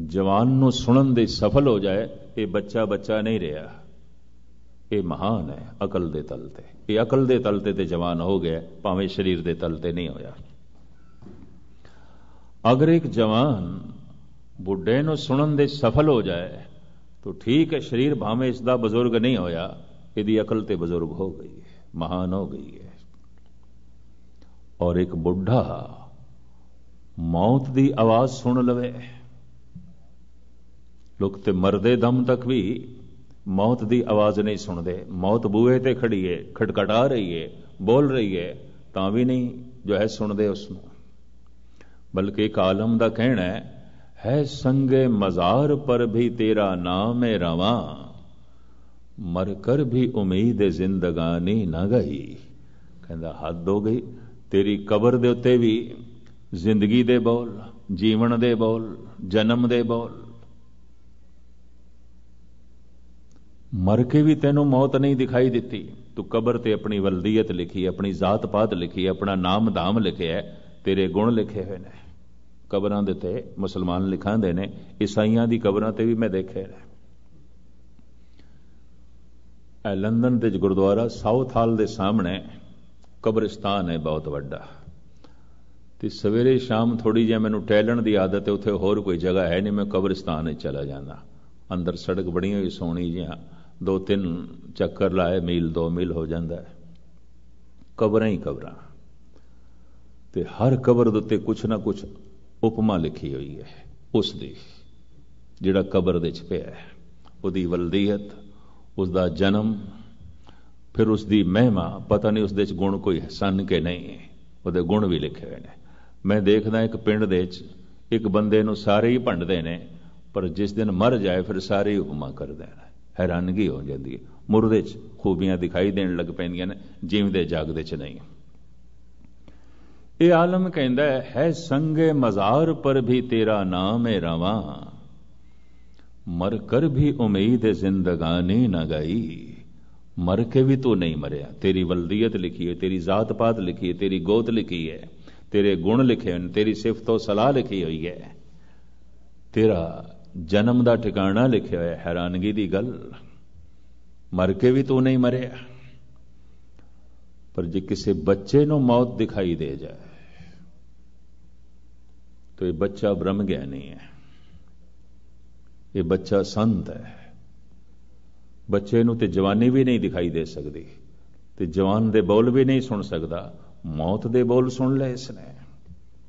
ਜਵਾਨ ਨੂੰ ਸੁਣਨ ਦੇ ਸਫਲ ਹੋ ਜਾਏ, ਇਹ ਬੱਚਾ ਨਹੀਂ ਰਿਹਾ, ਇਹ ਮਹਾਨ ਹੈ ਅਕਲ ਦੇ ਤਲ ਤੇ। ਇਹ ਅਕਲ ਦੇ ਤਲ ਤੇ ਜਵਾਨ ਹੋ ਗਿਆ, ਭਾਵੇਂ ਸਰੀਰ ਦੇ ਤਲ ਤੇ ਨਹੀਂ ਹੋਇਆ। ਅਗਰ ਇੱਕ ਜਵਾਨ ਬੁੱਢੇ ਨੂੰ ਸੁਣਨ ਦੇ ਸਫਲ ਹੋ ਜਾਏ ਤਾਂ ਠੀਕ ਹੈ, ਸਰੀਰ ਭਾਵੇਂ ਇਸ ਦਾ ਬਜ਼ੁਰਗ ਨਹੀਂ ਹੋਇਆ, ਇਹਦੀ ਅਕਲ ਤੇ ਬਜ਼ੁਰਗ ਹੋ ਗਈ ਹੈ, ਮਹਾਨ ਹੋ ਗਈ ਹੈ। ਔਰ ਇੱਕ ਬੁੱਢਾ ਮੌਤ ਦੀ ਆਵਾਜ਼ ਸੁਣ ਲਵੇ, ਲੋਕ ਤੇ ਮਰਦੇ ਦਮ ਤੱਕ ਵੀ ਮੌਤ ਦੀ ਆਵਾਜ਼ ਨਹੀਂ ਸੁਣਦੇ। ਮੌਤ ਬੂਹੇ ਤੇ ਖੜੀ ਹੈ, ਖਟਖਟਾ ਰਹੀ ਹੈ, ਬੋਲ ਰਹੀ ਹੈ, ਤਾਂ ਵੀ ਨਹੀਂ ਜੋ ਹੈ ਸੁਣਦੇ ਉਸ ਨੂੰ। ਬਲਕਿ ਇੱਕ ਆਲਮ ਦਾ ਕਹਿਣਾ ਹੈ ਸੰਗੇ ਮਜ਼ਾਰ ਪਰ ਵੀ ਤੇਰਾ ਨਾਮ ਹੈ ਰਵਾਂ, ਮਰ ਕਰ ਵੀ ਉਮੀਦ ਜ਼ਿੰਦਗਾਨੀ ਨਾ ਗਈ। ਕਹਿੰਦਾ ਹੱਦ ਹੋ ਗਈ, ਤੇਰੀ ਕਬਰ ਦੇ ਉੱਤੇ ਵੀ ਜ਼ਿੰਦਗੀ ਦੇ ਬੋਲ, ਜੀਵਨ ਦੇ ਬੋਲ, ਜਨਮ ਦੇ ਬੋਲ। ਮਰ ਕੇ ਵੀ ਤੈਨੂੰ ਮੌਤ ਨਹੀਂ ਦਿਖਾਈ ਦਿੱਤੀ। ਤੂੰ ਕਬਰ ਤੇ ਆਪਣੀ ਵਲਦੀਅਤ ਲਿਖੀ, ਆਪਣੀ ਜ਼ਾਤ ਪਾਤ ਲਿਖੀ, ਆਪਣਾ ਨਾਮ ਧਾਮ ਲਿਖਿਆ, ਤੇਰੇ ਗੁਣ ਲਿਖੇ ਹੋਏ ਨੇ ਕਬਰਾਂ ਦੇ ਤੇ। ਮੁਸਲਮਾਨ ਲਿਖਾਂਦੇ ਨੇ, ਈਸਾਈਆਂ ਦੀ ਕਬਰਾਂ ਤੇ ਵੀ ਮੈਂ ਦੇਖੇ ਨੇ। ਇਹ ਲੰਡਨ ਦੇ ਗੁਰਦੁਆਰਾ ਸਾਊਥ ਹਾਲ ਦੇ ਸਾਹਮਣੇ ਕਬਰਿਸਤਾਨ ਹੈ ਬਹੁਤ ਵੱਡਾ। ਤੇ ਸਵੇਰੇ ਸ਼ਾਮ ਥੋੜੀ ਜਿਹੀ ਮੈਨੂੰ ਟਹਿਲਣ ਦੀ ਆਦਤ ਹੈ, ਉੱਥੇ ਹੋਰ ਕੋਈ ਜਗ੍ਹਾ ਹੈ ਨਹੀਂ, ਮੈਂ ਕਬਰਿਸਤਾਨ ਵਿੱਚ ਚਲਾ ਜਾਂਦਾ। ਅੰਦਰ ਸੜਕ ਬਣੀ ਹੋਈ ਸੋਹਣੀ ਜਿਹਾ, 2-3 ਚੱਕਰ ਲਾਏ, ਮੀਲ 2 ਮੀਲ ਹੋ ਜਾਂਦਾ ਹੈ। ਕਬਰਾਂ ਹੀ ਕਬਰਾਂ, ਤੇ ਹਰ ਕਬਰ ਦੇ ਉੱਤੇ ਕੁਛ ਨਾ ਕੁਛ ਉਪਮਾ ਲਿਖੀ ਹੋਈ ਹੈ ਉਸ ਦੀ, ਜਿਹੜਾ ਕਬਰ ਦੇ ਚ ਪਿਆ ਹੈ, ਉਹਦੀ ਵਲਦੀਅਤ, ਉਸਦਾ ਜਨਮ, ਫਿਰ ਉਸਦੀ ਮਹਿਮਾ। ਪਤਾ ਨਹੀਂ ਉਸਦੇ ਚ ਗੁਣ ਕੋਈ ਸਨ ਕਿ ਨਹੀਂ, ਉਹਦੇ ਗੁਣ ਵੀ ਲਿਖੇ ਹੋਏ ਨੇ। ਮੈਂ ਦੇਖਦਾ ਇੱਕ ਪਿੰਡ ਦੇ ਵਿੱਚ ਇੱਕ ਬੰਦੇ ਨੂੰ ਸਾਰੇ ਹੀ ਭੰਡਦੇ ਨੇ, ਪਰ ਜਿਸ ਦਿਨ ਮਰ ਜਾਏ ਫਿਰ ਸਾਰੇ ਹੀ ਉਪਮਾ ਕਰਦੇ ਨੇ। ਹੈਰਾਨਗੀ ਹੋ ਜਾਂਦੀ ਹੈ, ਮੁਰਦੇ ਚ ਖੂਬੀਆਂ ਦਿਖਾਈ ਦੇਣ ਲੱਗ ਪੈਂਦੀਆਂ ਨੇ, ਜਿਉਂਦੇ ਜਾਗਦੇ ਚ ਨਹੀਂ। ਇਹ ਆਲਮ ਕਹਿੰਦਾ ਹੈ ਸੰਗੇ ਮਜ਼ਾਰ ਪਰ ਵੀ ਤੇਰਾ ਨਾਮ ਹੈ ਰਵਾਂ, ਮਰ ਕਰ ਵੀ ਉਮੀਦ ਜ਼ਿੰਦਗਾਨੀ ਨਾ ਗਈ। ਮਰ ਕੇ ਵੀ ਤੂੰ ਨਹੀਂ ਮਰਿਆ, ਤੇਰੀ ਵਲਦੀਅਤ ਲਿਖੀ ਹੈ, ਤੇਰੀ ਜ਼ਾਤ ਪਾਤ ਲਿਖੀ ਹੈ, ਤੇਰੀ ਗੋਤ ਲਿਖੀ ਹੈ, ਤੇਰੇ ਗੁਣ ਲਿਖੇ ਹੋਏ, ਤੇਰੀ ਸਿਫਤੋ ਸਲਾਹ ਲਿਖੀ ਹੋਈ ਹੈ, ਤੇਰਾ ਜਨਮ ਦਾ ਠਿਕਾਣਾ ਲਿਖਿਆ ਹੋਇਆ। ਹੈਰਾਨਗੀ ਦੀ ਗੱਲ, ਮਰ ਕੇ ਵੀ ਤੂੰ ਨਹੀਂ ਮਰਿਆ। ਪਰ ਜੇ ਕਿਸੇ ਬੱਚੇ ਨੂੰ ਮੌਤ ਦਿਖਾਈ ਦੇ ਜਾਏ तो ये बच्चा ब्रह्म ज्ञानी है, ये बच्चा संत है। बच्चे ਨੂੰ ਤੇ ਜਵਾਨੀ ਵੀ ਨਹੀਂ ਦਿਖਾਈ ਦੇ ਸਕਦੀ, ਤੇ ਜਵਾਨ ਦੇ ਬੋਲ ਵੀ ਨਹੀਂ ਸੁਣ ਸਕਦਾ। ਮੌਤ ਦੇ ਬੋਲ ਸੁਣ ਲਏ ਇਸਨੇ,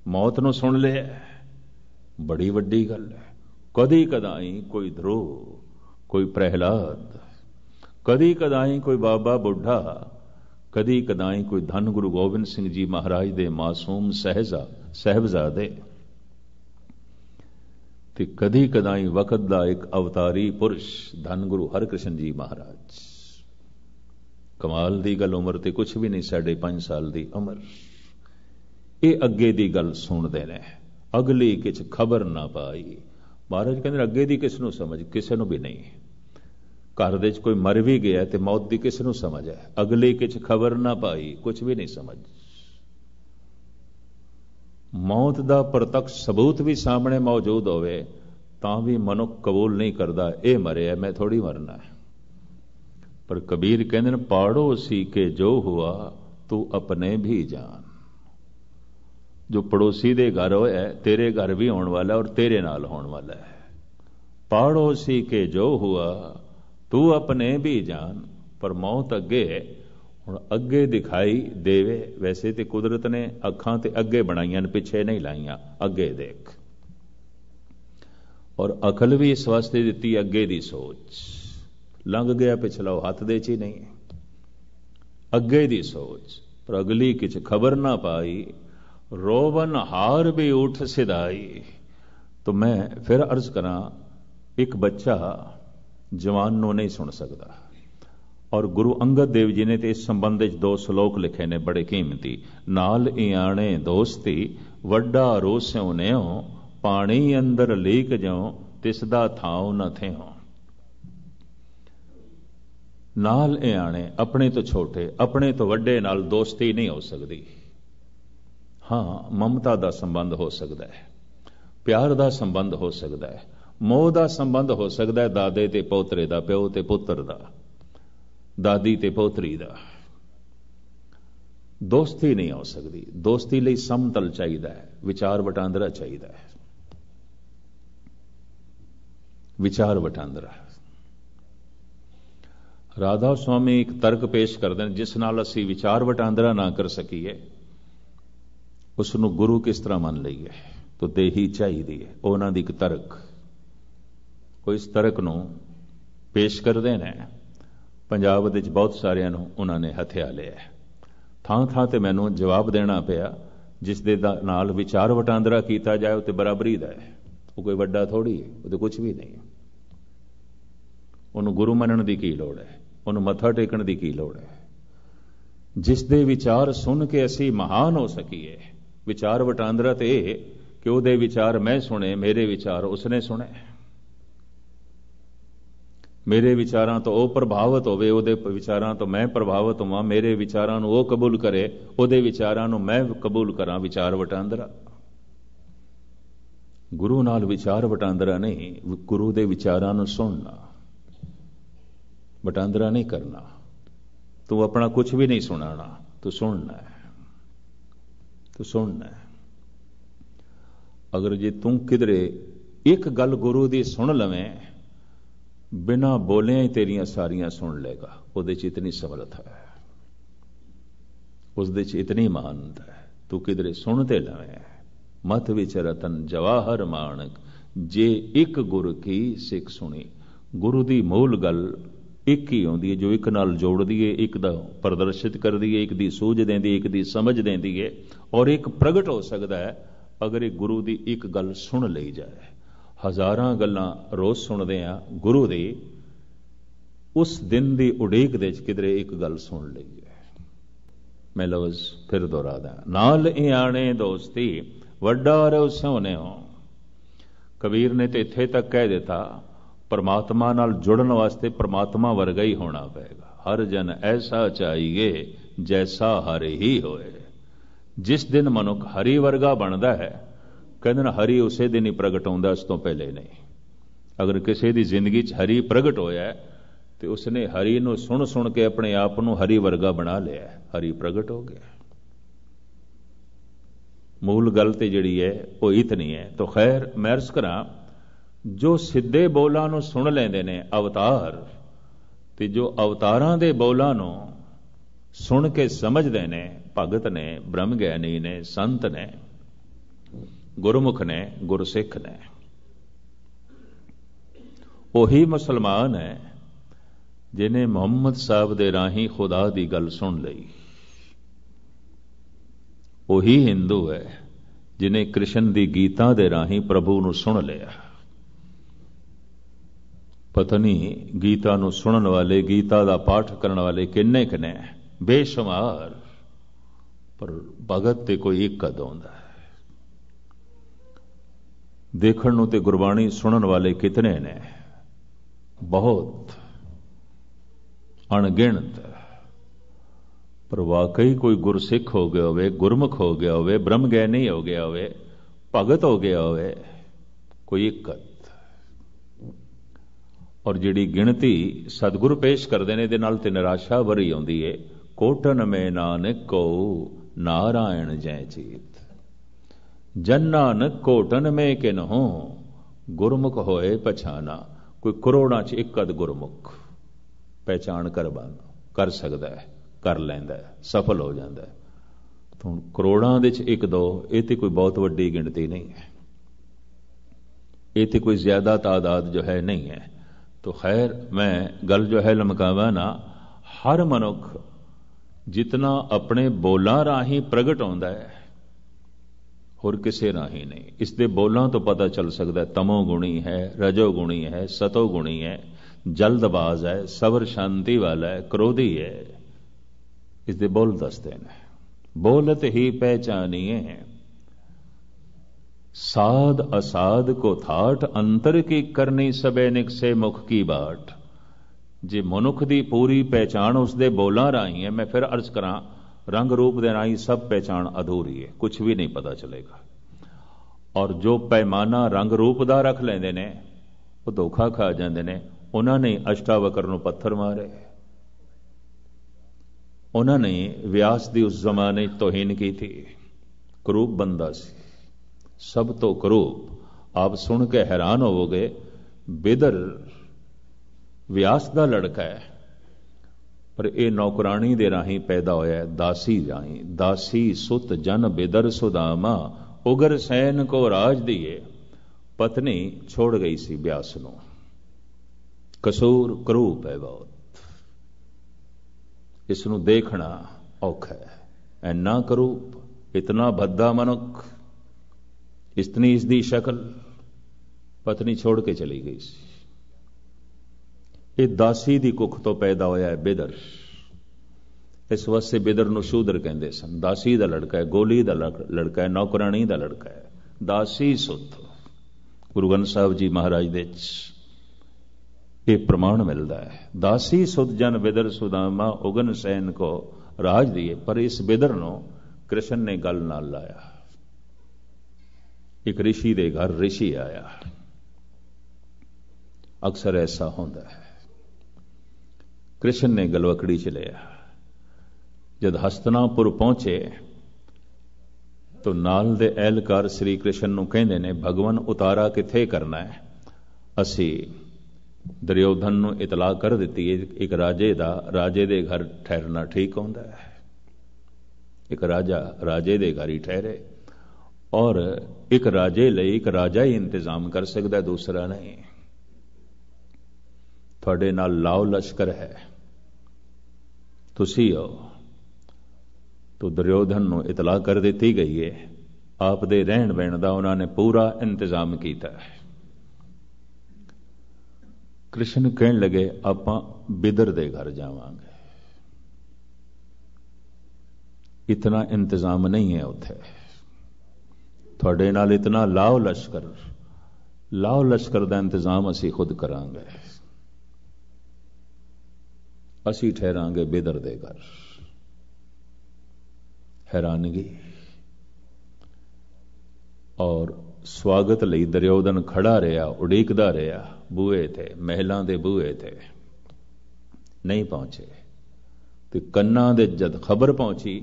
ਮੌਤ ਨੂੰ ਸੁਣ ਲਿਆ, ਬੜੀ ਵੱਡੀ ਗੱਲ ਹੈ। ਕਦੀ ਕਦਾਈ ਕੋਈ ਧਰੁਵ, ਕੋਈ ਪ੍ਰਹਿਲਾਦ, ਕਦੀ ਕਦਾਈ ਕੋਈ ਬਾਬਾ ਬੁੱਢਾ, कदी कदाई कोई धन गुरु गोबिंद सिंह जी महाराज दे मासूम साहिबजादे ते कदी कदाई वक्त दा एक अवतारी पुरुष धन गुरु हरकृष्ण जी महाराज। कमाल दी गल, उम्र ते कुछ भी नहीं, 5.5 साल दी उम्र। ये अगे दी गल सुनते ने, अगली किछ खबर ना पाई। महाराज कहते अगे दी किस नूं समझ, किसी नूं भी नहीं। घर दे कोई मर भी गया तो मौत की किस नूं समझ है, अगली किछ खबर ना पाई, कुछ भी नहीं समझ। मौत का प्रत्यक्ष सबूत भी सामने मौजूद होवे तां भी मनुख कबूल नहीं करता, ये मरे है, मैं थोड़ी मरना है। पर कबीर कहते हैं पड़ोसी के जो हुआ तू अपने भी जान। जो पड़ोसी दे घर होया तेरे घर भी होने वाला और तेरे नाल होने वाला है। पड़ोसी के जो हुआ तू अपने भी जान। पर मौत अगे है, हुण अगे दिखाई देवे। वैसे तो कुदरत ने अखां ते अगे बनाईयां, पिछे नहीं लाइयां, अगे देख। और अकल भी इस वास्ते दिती अगे दी सोच। लंघ गया पिछला हाथ दे च ही नहीं, अगे दी सोच। पर अगली किछ खबर ना पाई, रोवन हार भी उठ सिधाई। तो मैं फिर अर्ज करा, एक बच्चा जवान नूं नहीं सुन सकता। और गुरु अंगद देव जी ने तो इस संबंध में 2 श्लोक लिखे ने बड़े कीमती। नाल इयाणे दोस्ती वड्डा रोस्यों नेओ, पानी अंदर लीक जाओ तिसदा थाव न थेओ। नाल इयाणे, अपने तो छोटे अपने तो वड्डे नाल दोस्ती नहीं हो सकती। हाँ, ममता का संबंध हो सकता है, प्यार का संबंध हो सकता है, मोह का संबंध हो सकता है, दादे ते पोतरे का, प्यो ते पुत्र का, दादी ते पोतरी का। दोस्ती नहीं हो सकती। दोस्ती लई समतल चाहिए, विचार वटांदरा चाहिए, विचार वटांदरा। राधा स्वामी एक तर्क पेश करते हैं, जिस नाल असी विचार वटांदरा ना कर सकीए उसनूं गुरु किस तरह मान लईए। तो देही चाहिए, उन्हां दी एक तर्क। वो इस तर्क नूं पेश करते हैं। पंजाब दे बहुत सारिਆਂ ਨੂੰ ਉਹਨਾਂ ਨੇ ਹਥਿਆ ਲਿਆ। ਥਾਂ ਥਾਂ ਤੇ ਮੈਨੂੰ ਜਵਾਬ ਦੇਣਾ ਪਿਆ, ਜਿਸ ਦੇ ਨਾਲ ਵਿਚਾਰ ਵਟਾਂਦਰਾ ਕੀਤਾ ਜਾਏ ਉਹ ਤੇ ਬਰਾਬਰੀ ਦਾ ਹੈ। ਉਹ ਕੋਈ ਵੱਡਾ ਥੋੜੀ ਹੈ, ਉਹ ਤੇ ਕੁਝ ਵੀ ਨਹੀਂ। ਉਹਨੂੰ ਗੁਰੂ ਮੰਨਣ ਦੀ ਕੀ ਲੋੜ ਹੈ, ਉਹਨੂੰ ਮੱਥਾ ਟੇਕਣ ਦੀ ਕੀ ਲੋੜ ਹੈ। ਜਿਸ ਦੇ ਵਿਚਾਰ ਸੁਣ ਕੇ ਅਸੀਂ ਮਹਾਨ ਹੋ ਸਕੀਏ। ਵਿਚਾਰ ਵਟਾਂਦਰਾ ਤੇ ਇਹ ਕਿ ਉਹਦੇ ਵਿਚਾਰ ਮੈਂ ਸੁਣੇ, ਮੇਰੇ ਵਿਚਾਰ ਉਸਨੇ ਸੁਣੇ। मेरे विचारां तो वह प्रभावित होवे, उहदे विचारां तो मैं प्रभावित होवां, मेरे विचारां नूं वह कबूल करे, उहदे विचारां नूं मैं कबूल करां। विचार वटांदरा गुरु नाल विचार वटांदरा नहीं, गुरु दे विचारां नूं सुनना, वटांदरा नहीं करना। तू अपना कुछ भी नहीं सुनाना, तू सुनना है, तू सुनना है। अगर जे तू किधरे एक गल गुरु दी सुन लवें, बिना बोलिया ही तेरिया सारियां सुन लेगा। उहदे च इतनी समर्थ है, उसदे च इतनी महानता है। तू किधरे सुनते लवे, मत विचरतन जवाहर मानक, जे एक गुर की सिख सुनी। गुरु दी मूल गल एक ही आउंदी है, जो एक नाल जोड़दी है, एक दा प्रदर्शित करदी है, एक दी सूझ देंदी, एक दी समझ देंदी है, और एक प्रगट हो सकता है अगर एक गुरु दी एक गल सुन लई जाए। हजारां गल्लां रोज सुनते हैं गुरु दी, उस दिन की उड़ीक दे किधरे एक गल सुन लीए। मैं लफ्ज़ फिर दोहरादा, नाल इयाणे दोस्ती वड्डा रोस्यों नेओ। कबीर ने तो इत्थे तक कह दिता, परमात्मा नाल जुड़न वास्ते परमात्मा वर्गा ही होना पेगा। हर जन ऐसा चाहिए जैसा हरि ही होए। जिस दिन मनुख हरि वर्गा बनता है, कहते हरि उसे दिन ही प्रगट होंदा, उस तो पहले नहीं। अगर किसी की जिंदगी च हरि प्रगट होया तो उसने हरि नूं सुन सुन के अपने आप नूं हरि वर्गा बना लिया, हरि प्रगट हो गया। मूल गल ते जिहड़ी है वो इतनी है। तो खैर मैं अर्ज करा, जो सिद्धे बोलां नूं सुन लैंदे ने अवतार, ते जो अवतारां दे बोलां नूं सुन के समझदे ने, भगत ने, ब्रह्म ज्ञानी ने, संत ने, गुरमुख ने, गुरसिख ने, वही मुसलमान है जिन्हें मुहम्मद साहब दे राही खुदा दी गल सुन लई वही हिंदू है जिन्हें कृष्ण दी गीता दे राही प्रभु नूं सुन लिया। पता नहीं गीता नूं सुनन वाले, गीता दा पाठ करने वाले किन्ने किने, बेशुमार, पर भगत ते कोई एक कद आउंदा है। देखण नूं ते गुरबाणी सुनन वाले कितने ने, बहुत अणगिणत, पर वाकई कोई गुरसिख हो गया होवे, गुरमुख हो गया होवे, ब्रह्म ज्ञानी हो गया होवे, भगत हो गया होवे, कोई इक्कत। और जिहड़ी गिणती सतगुरु पेश करते हैं इहदे नाल ते निराशा भरी आउंदी है। कोटन में नानक को नारायण जय चीत, जन नानक कोटन में किन्हो गुरमुख होए पछाना। कोई करोड़ां च इक्कद गुरमुख पहचान कर सकता है, कर लैंदा है, सफल हो जाता है। तो करोड़ां दे च एक दो ये तो कोई बहुत वड्डी गिणती नहीं है, ये तो कोई ज्यादा तादाद जो है नहीं है। तो खैर मैं गल जो है लमकावा ना, हर मनुख जितना अपने बोलां राही प्रगट होंदा है होर किसे राही नहीं। इसके बोलां तो पता चल सकता है तमो गुणी है, रजो गुणी है, सतो गुणी है, जल्दबाज है, सबर शांति वाला है, क्रोधी है। इसके बोल दसते हैं, बोलत ही पहचानिए साध असाध को थाट, अंतर की करनी सबे निक से मुख की बाट। जे मनुख की पूरी पहचान उसके बोलां राही है, मैं फिर अर्ज करा रंग रूप दे राही सब पहचान अधूरी है, कुछ भी नहीं पता चलेगा। और जो पैमाना रंग रूप दा रख लेंदे ने वो धोखा खा जाते ने। उन्होंने अष्टावकर नूं पत्थर मारे, उन्होंने व्यास की उस जमाने तोहीन की थी। करूप बंदा सी, सब तो करूप। आप सुन के हैरान होवोगे, बिदर व्यास का लड़का है, पर यह नौकरानी दे राही पैदा होया है, दासी राही। दासी सुत जन बिदर सुदामा, उगर सैन को राज दिए। पत्नी छोड़ गई सी व्यास नूं। कसूर करूप है बहुत, इसनूं देखना औखा है। इन्ना करूप, इतना भद्दा मनुख, इतनी इसकी शक्ल, पत्नी छोड़ के चली गई सी। ये दासी की कुख तो पैदा होया है बिदर। इस वास्ते बिदर नूं शूदर कहंदे सन। दासी का लड़का है, गोली का लड़का है, नौकरानी का लड़का है, दासी सुत। गुरु ग्रंथ साहब जी महाराज दे ये प्रमाण मिलता है। दासी सुत जन बिदर सुदामा, उगन सैन को राज दिए। पर इस बिदर नूं कृष्ण ने गल नाल लाया। एक ऋषि दे घर ऋषि आया। अक्सर ऐसा होता है। कृष्ण ने गलवकड़ी च लिया। जब हस्तिनापुर पहुंचे तो नाल दे एहलकार श्री कृष्ण नूं कहंदे ने, भगवान उतारा किथे करना है? असी दुर्योधन नूं इतला कर दिती है, एक राजे दा, राजे दे घर ठहरना ठीक होंदा है। एक राजा राजे दे घर ही ठहरे, और एक राजे लई एक राजा ही इंतजाम कर सकता, दूसरा नहीं। थोड़े नाल लाओ लश्कर है, तुसी हो। तो दुर्योधन नूं इतला कर दी गई है। आप दे रहन बहन दा उन्होंने पूरा इंतजाम किया है। कृष्ण कहन लगे, आपां बिदर दे घर जावांगे, इतना इंतजाम नहीं है उत्थे। थोड़े नाल इतना लाओ लश्कर दा इंतजाम असी खुद करांगे। असी ठहरांगे बिदर दे घर। हैरानगी। और स्वागत लई दुर्योधन खड़ा रहा, उड़ीकदा रहा। बूहे थे, महलों के बूहे थे, नहीं पहुंचे। तो कन्ना दे जद खबर पहुंची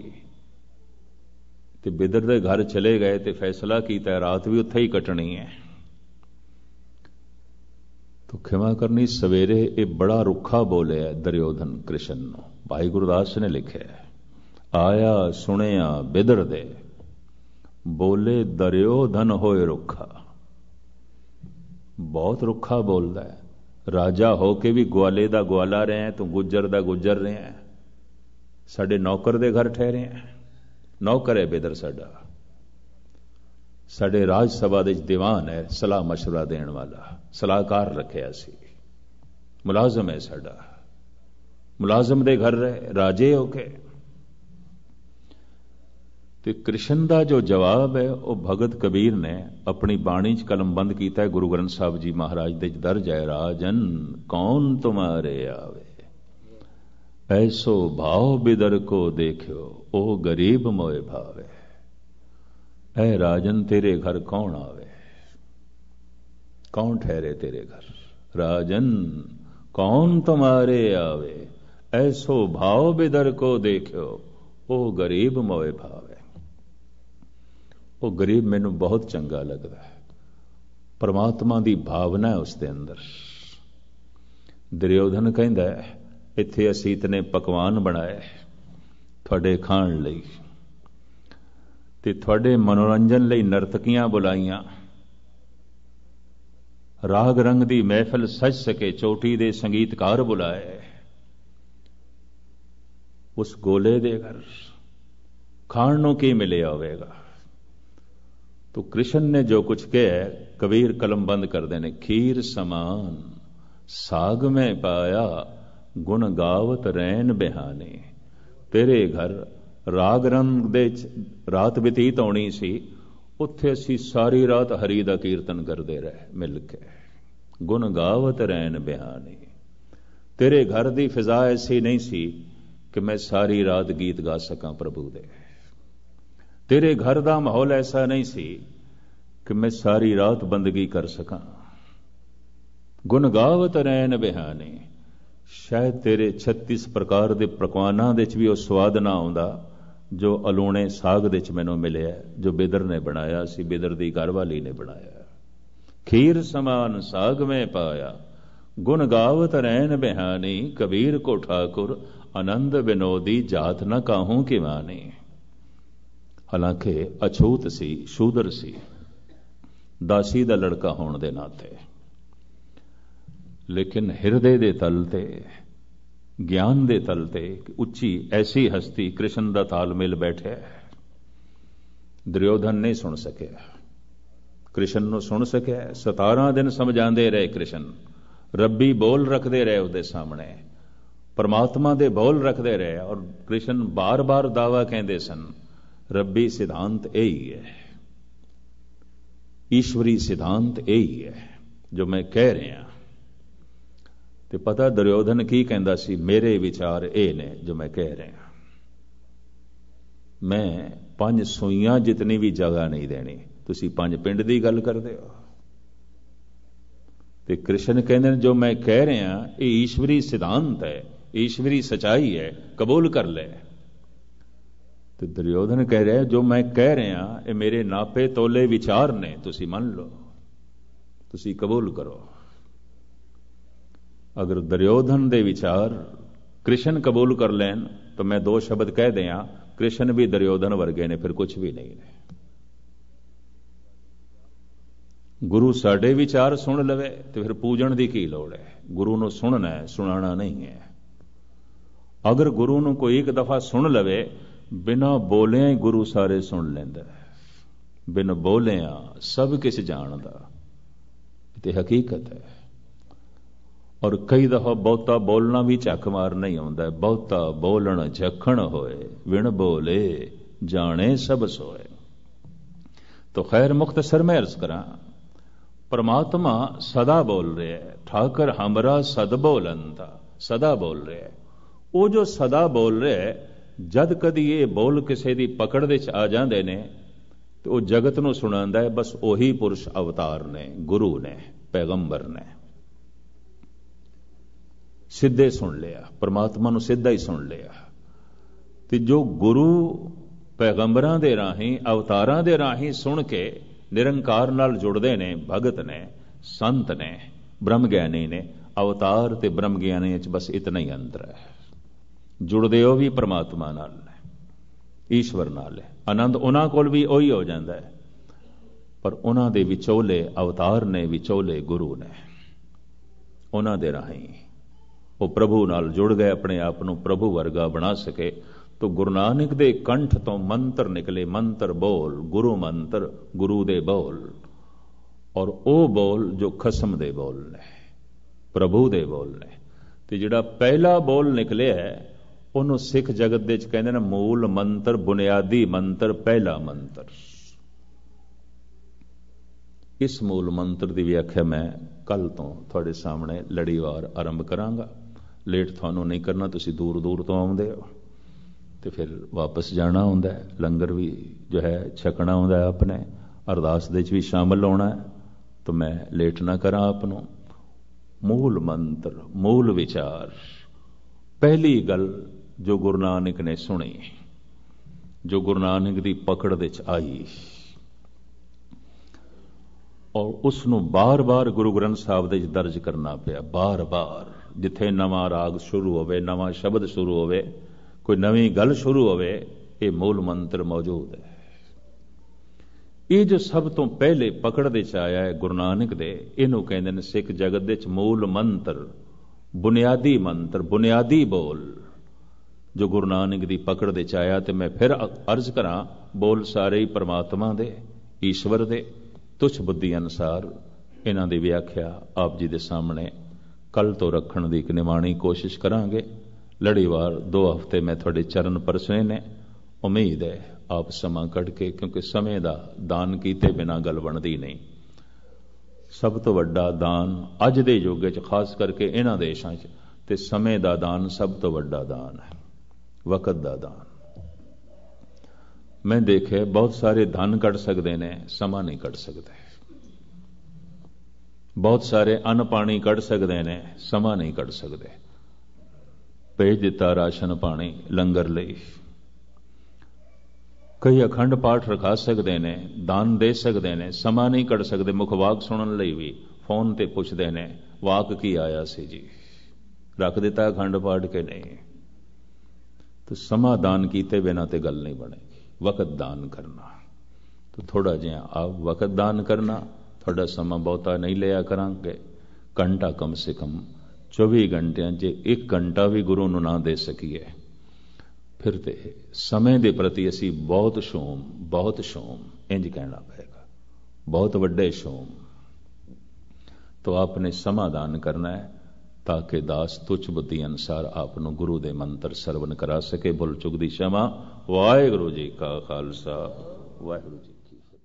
तो बिदर दे घर चले गए, तो फैसला किया रात भी उत्थे ही कटनी है। तो खिमा करनी, सवेरे ये बड़ा रुखा बोले है दुर्योधन कृष्ण नूं। भाई गुरदास ने लिखे, आया सुनिया बिदर दे, बोले दुर्योधन होए रुखा। बहुत रुखा बोलता है। राजा होके भी ग्वाले का ग्वाला रहे, तू गुजर का गुजर रहे हैं। साडे नौकर दे घर ठहरे हैं, नौकर है बेदर साडा। साडे राज सभा दे दीवान है, सलाह मशवरा देने वाला, सलाहकार रखे सी। मुलाजम है साडा, मुलाजम दे घर रहे राजे होके। तो कृष्ण का जो जवाब है वह भगत कबीर ने अपनी बाणी च कलमबंद किया है। गुरु ग्रंथ साहब जी महाराज दे दर्ज है, राजन कौन तुम्हारे आवे, ऐसो भाव बिदर को देखो, ओ गरीब मोए भावे। ऐ राजन तेरे घर कौन आवे, कौन ठहरे तेरे घर। राजन कौन तुम्हारे आवे, ऐसो भाव बिदर को देखो, ओ गरीब मोए भावे। वो गरीब मैनू बहुत चंगा लगता है, परमात्मा की भावना है उसके अंदर। दुर्योधन कहता है इत्थे असीं इतने पकवान बनाए थोड़े खाण लई, ते थोड़े मनोरंजन लई नर्तकियां बुलाईयां, राग रंग की महफिल सज सके, चोटी दे संगीतकार बुलाए। उस गोले दे घर खाण नूं की मिलिया होवेगा। तो कृष्ण ने जो कुछ कहा, कबीर कलम बंद कर देने, खीर समान साग में पाया, गुण गावत रैन बिहाने। तेरे घर राग रंग दे रात बतीत होनी सी, उत्थे असी सारी रात हरि दा कीर्तन करते रहे मिल के, गुण गावत रैन बिहाने। तेरे घर की फिजा ऐसी नहीं सी कि मैं सारी रात गीत गा सका प्रभु दे। तेरे घर का माहौल ऐसा नहीं सी कि मैं सारी रात बंदगी कर सका। गुण गावत रैन बिहाने। शायद तेरे 36 प्रकार के पकवाना दे भी वो स्वाद ना आउंदा जो अलूणे साग दे मैनू मिले, जो बिदर ने बनाया सी, बिदर की घरवाली ने बनाया। खीर समान साग में पाया, गुण गावत रैन बिहानी। कबीर को ठाकुर आनंद विनोदी, जात न काहूं कि मानी। हालांकि अछूत सी, शूदर सी, दासी दा लड़का होने दे नाते, लेकिन हिरदे दे तल ते, ज्ञान दे तल ते उच्ची ऐसी हस्ती कृष्ण दा तालमेल बैठे। दुर्योधन नहीं सुन सके, कृष्ण नूं सुन सके। 17 दिन समझाते रहे कृष्ण, रब्बी बोल रखते रहे उसके सामने, परमात्मा दे बोल रखते रहे, और कृष्ण बार बार दावा कहते सन, रब्बी सिद्धांत यही है, ईश्वरी सिद्धांत यही है जो मैं कह रहा। तो पता दुर्योधन की कहता सी, मेरे विचार ये ने जो मैं कह रहा। मैं 5 सूइयां जितनी भी जगह नहीं देनी, तुसी 5 पिंड की गल करते हो। तो कृष्ण कहते जो मैं कह रहा ये ईश्वरी सिद्धांत है, ईश्वरी सच्चाई है, कबूल कर ले। तो दुर्योधन कह रहा जो मैं कह रहा ये मेरे नापे तोले विचार ने, तुसी मन लो, तुसी कबूल करो। अगर दुर्योधन दे विचार कृष्ण कबूल कर लैन तो मैं 2 शब्द कह दिया, कृष्ण भी दुर्योधन वर्गे ने, फिर कुछ भी नहीं ने। गुरु साडे विचार सुन लवे तो फिर पूजन की की लोड़ है। गुरु नूं सुनना है, सुनाना नहीं है। अगर गुरु नूं कोई एक दफा सुन लवे, बिना बोलिया ही गुरु सारे सुन लेंदा है। बिन बोलिया सब किस जानदा, ते हकीकत है। और कई दफा बहुता बोलना भी झक मार नहीं आउंदा, बहुता बोलन झखण होए, विण बोले जाने सब सोए। तो खैर मुख्तसर में अर्ज करा, परमात्मा सदा बोल रहे है, ठाकर हमरा सद बोलंता, सदा बोल रहे है। वो जो सदा बोल रहे है, जद कदी ये बोल किसी की पकड़ दे आ जाते ने तो वो जगत नूं सुणांदा है, बस ओही पुरुष अवतार ने, गुरु ने, पैगंबर ने। सीधे सुन लिया, परमात्मा नूं सीधा ही सुन लिया। तो जो गुरु पैगंबरां दे राही, अवतारां दे राही सुन के निरंकार नाल जुड़दे ने, भगत ने, संत ने, ब्रह्म ज्ञानी ने। अवतार ते ब्रह्म ज्ञानी च बस इतना ही अंतर है। जुड़दे हो भी परमात्मा नाल ने, ईश्वर नाल है। आनंद उन्हां कोल भी उही हो जाता है, पर उन्हां दे विचोले अवतार ने, विचोले गुरु ने। ਉਹਨਾਂ ਦੇ ਰਾਹੀਂ ਉਹ ਪ੍ਰਭੂ ਨਾਲ ਜੁੜ ਗਏ, ਆਪਣੇ ਆਪ ਨੂੰ ਪ੍ਰਭੂ ਵਰਗਾ ਬਣਾ ਸਕੇ। ਤੋ ਗੁਰੂ ਨਾਨਕ ਦੇ ਕੰਠ ਤੋਂ ਮੰਤਰ ਨਿਕਲੇ, ਮੰਤਰ ਬੋਲ, ਗੁਰੂ ਮੰਤਰ, ਗੁਰੂ ਦੇ ਬੋਲ, ਔਰ ਉਹ ਬੋਲ ਜੋ ਖਸਮ ਦੇ ਬੋਲ ਨੇ, ਪ੍ਰਭੂ ਦੇ ਬੋਲ ਨੇ। ਤੇ ਜਿਹੜਾ ਪਹਿਲਾ ਬੋਲ ਨਿਕਲਿਆ ਉਹਨੂੰ ਸਿੱਖ ਜਗਤ ਦੇ ਵਿੱਚ ਕਹਿੰਦੇ ਨੇ ਮੂਲ ਮੰਤਰ, ਬੁਨਿਆਦੀ ਮੰਤਰ, ਪਹਿਲਾ ਮੰਤਰ। ਇਸ ਮੂਲ ਮੰਤਰ ਦੀ ਵਿਆਖਿਆ ਮੈਂ ਕੱਲ ਤੋਂ ਤੁਹਾਡੇ ਸਾਹਮਣੇ ਲੜੀਵਾਰ ਆਰੰਭ ਕਰਾਂਗਾ। ਲੇਟ ਤੁਹਾਨੂੰ ਨਹੀਂ ਕਰਨਾ, ਤੁਸੀਂ ਦੂਰ ਦੂਰ ਤੋਂ ਆਉਂਦੇ ਹੋ ਤੇ ਫਿਰ ਵਾਪਸ ਜਾਣਾ ਹੁੰਦਾ, ਲੰਗਰ ਵੀ ਜੋ ਹੈ ਛਕਣਾ ਹੁੰਦਾ ਆਪਣੇ, ਅਰਦਾਸ ਦੇ ਵਿੱਚ ਵੀ ਸ਼ਾਮਲ ਹੋਣਾ ਹੈ। ਤਾਂ ਮੈਂ ਲੇਟ ਨਾ ਕਰਾਂ ਆਪ ਨੂੰ। ਮੂਲ ਮੰਤਰ, ਮੂਲ ਵਿਚਾਰ, ਪਹਿਲੀ ਗੱਲ ਜੋ ਗੁਰੂ ਨਾਨਕ ਨੇ ਸੁਣੀ, ਜੋ ਗੁਰੂ ਨਾਨਕ ਦੀ ਪਕੜ ਦੇ ਵਿੱਚ ਆਈ, ਔਰ ਉਸ ਨੂੰ ਬਾਰ-ਬਾਰ ਗੁਰੂ ਗ੍ਰੰਥ ਸਾਹਿਬ ਦੇ ਵਿੱਚ ਦਰਜ ਕਰਨਾ ਪਿਆ। ਬਾਰ-ਬਾਰ ਜਿੱਥੇ ਨਵਾਂ ਰਾਗ ਸ਼ੁਰੂ ਹੋਵੇ, ਨਵਾਂ ਸ਼ਬਦ ਸ਼ੁਰੂ ਹੋਵੇ, ਕੋਈ ਨਵੀਂ ਗੱਲ ਸ਼ੁਰੂ ਹੋਵੇ, ਇਹ ਮੂਲ ਮੰਤਰ ਮੌਜੂਦ ਹੈ। ਇਹ ਜੋ ਸਭ ਤੋਂ ਪਹਿਲੇ ਪਕੜ ਦੇ ਚ ਆਇਆ ਹੈ ਗੁਰੂ ਨਾਨਕ ਦੇ, ਇਹਨੂੰ ਕਹਿੰਦੇ ਨੇ ਸਿੱਖ ਜਗਤ ਦੇ ਚ ਮੂਲ ਮੰਤਰ, ਬੁਨਿਆਦੀ ਮੰਤਰ, ਬੁਨਿਆਦੀ ਬੋਲ, ਜੋ ਗੁਰੂ ਨਾਨਕ ਦੀ ਪਕੜ ਦੇ ਚ ਆਇਆ। ਤੇ ਮੈਂ ਫਿਰ ਅਰਜ਼ ਕਰਾਂ, ਬੋਲ ਸਾਰੇ ਹੀ ਪਰਮਾਤਮਾ ਦੇ, ਈਸ਼ਵਰ ਦੇ। ਤੁਛ ਬੁੱਧੀ ਅਨੁਸਾਰ ਇਹਨਾਂ ਦੀ ਵਿਆਖਿਆ ਆਪ ਜੀ ਦੇ ਸਾਹਮਣੇ ਕੱਲ ਤੋਂ ਰੱਖਣ ਦੀ ਇੱਕ ਨਿਮਾਣੀ ਕੋਸ਼ਿਸ਼ ਕਰਾਂਗੇ। ਲੜੀਵਾਰ 2 ਹਫ਼ਤੇ ਮੈਂ ਤੁਹਾਡੇ ਚਰਨ ਪਰਸੇ ਨੇ। ਉਮੀਦ ਹੈ ਆਪ ਸਮਾਂ ਕੱਢ ਕੇ, ਕਿਉਂਕਿ ਸਮੇਂ ਦਾ ਦਾਨ ਕੀਤੇ ਬਿਨਾਂ ਗੱਲ ਬਣਦੀ ਨਹੀਂ। ਸਭ ਤੋਂ ਵੱਡਾ ਦਾਨ ਅੱਜ ਦੇ ਯੁੱਗ 'ਚ, ਖਾਸ ਕਰਕੇ ਇਹਨਾਂ ਦੇਸ਼ਾਂ 'ਚ, ਤੇ ਸਮੇਂ ਦਾ ਦਾਨ ਸਭ ਤੋਂ ਵੱਡਾ ਦਾਨ ਹੈ, ਵਕਤ ਦਾ ਦਾਨ। ਮੈਂ ਦੇਖਿਆ ਬਹੁਤ ਸਾਰੇ ਧਨ ਕੱਢ ਸਕਦੇ ਨੇ, ਸਮਾਂ ਨਹੀਂ ਕੱਢ ਸਕਦੇ। ਬਹੁਤ ਸਾਰੇ ਅੰਨ ਪਾਣੀ ਕੱਢ ਸਕਦੇ ਨੇ, ਸਮਾਂ ਨਹੀਂ ਕੱਢ ਸਕਦੇ। ਭੇਜ ਦਿੱਤਾ ਰਾਸ਼ਨ ਪਾਣੀ ਲੰਗਰ ਲਈ। ਕਈ ਅਖੰਡ ਪਾਠ ਰਖਾ ਸਕਦੇ ਨੇ, ਦਾਨ ਦੇ ਸਕਦੇ ਨੇ, ਸਮਾਂ ਨਹੀਂ ਕੱਢ ਸਕਦੇ। ਮੁਖਵਾਕ ਸੁਣਨ ਲਈ ਵੀ ਫੋਨ ਤੇ ਪੁੱਛਦੇ ਨੇ, ਵਾਕ ਕੀ ਆਇਆ ਸੀ ਜੀ, ਰੱਖ ਦਿੱਤਾ ਅਖੰਡ ਪਾਠ ਕੇ ਨਹੀਂ। ਤੇ ਸਮਾਂ ਦਾਨ ਕੀਤੇ ਬਿਨਾਂ ਤੇ ਗੱਲ ਨਹੀਂ ਬਣੇਗੀ। ਵਕਤ ਦਾਨ ਕਰਨਾ, ਤਾਂ ਥੋੜਾ ਜਿਹਾ ਆਪ ਵਕਤ ਦਾਨ ਕਰਨਾ। ਤੁਹਾਡਾ ਸਮਾਂ ਬਹੁਤਾ ਨਹੀਂ ਲਿਆ ਕਰਾਂਗੇ, ਘੰਟਾ ਕਮ ਸੇ ਕਮ 24 ਘੰਟਿਆਂ 'ਚ 1 ਘੰਟਾ ਵੀ ਗੁਰੂ ਨੂੰ ਨਾ ਦੇ ਸਕੀਏ, ਫਿਰ ਤੇ ਸਮੇਂ ਦੇ ਪ੍ਰਤੀ ਅਸੀਂ ਬਹੁਤ ਸ਼ੋਮ, ਇੰਜ ਕਹਿਣਾ ਪਏਗਾ, ਬਹੁਤ ਵੱਡੇ ਸ਼ੋਮ। तो आपने समाधान करना है ताकि दास तुच्छ बुद्धि अनुसार आपनो गुरु दे मंत्र सरवण करा सके। भुल चुक दी क्षमा। वाहिगुरु जी का खालसा, वाहिगुरु जी की फतेह।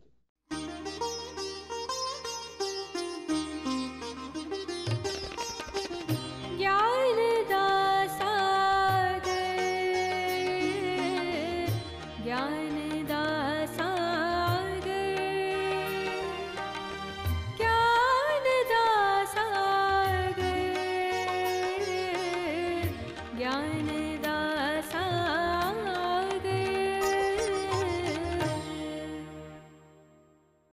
ज्ञान दासा ज्ञान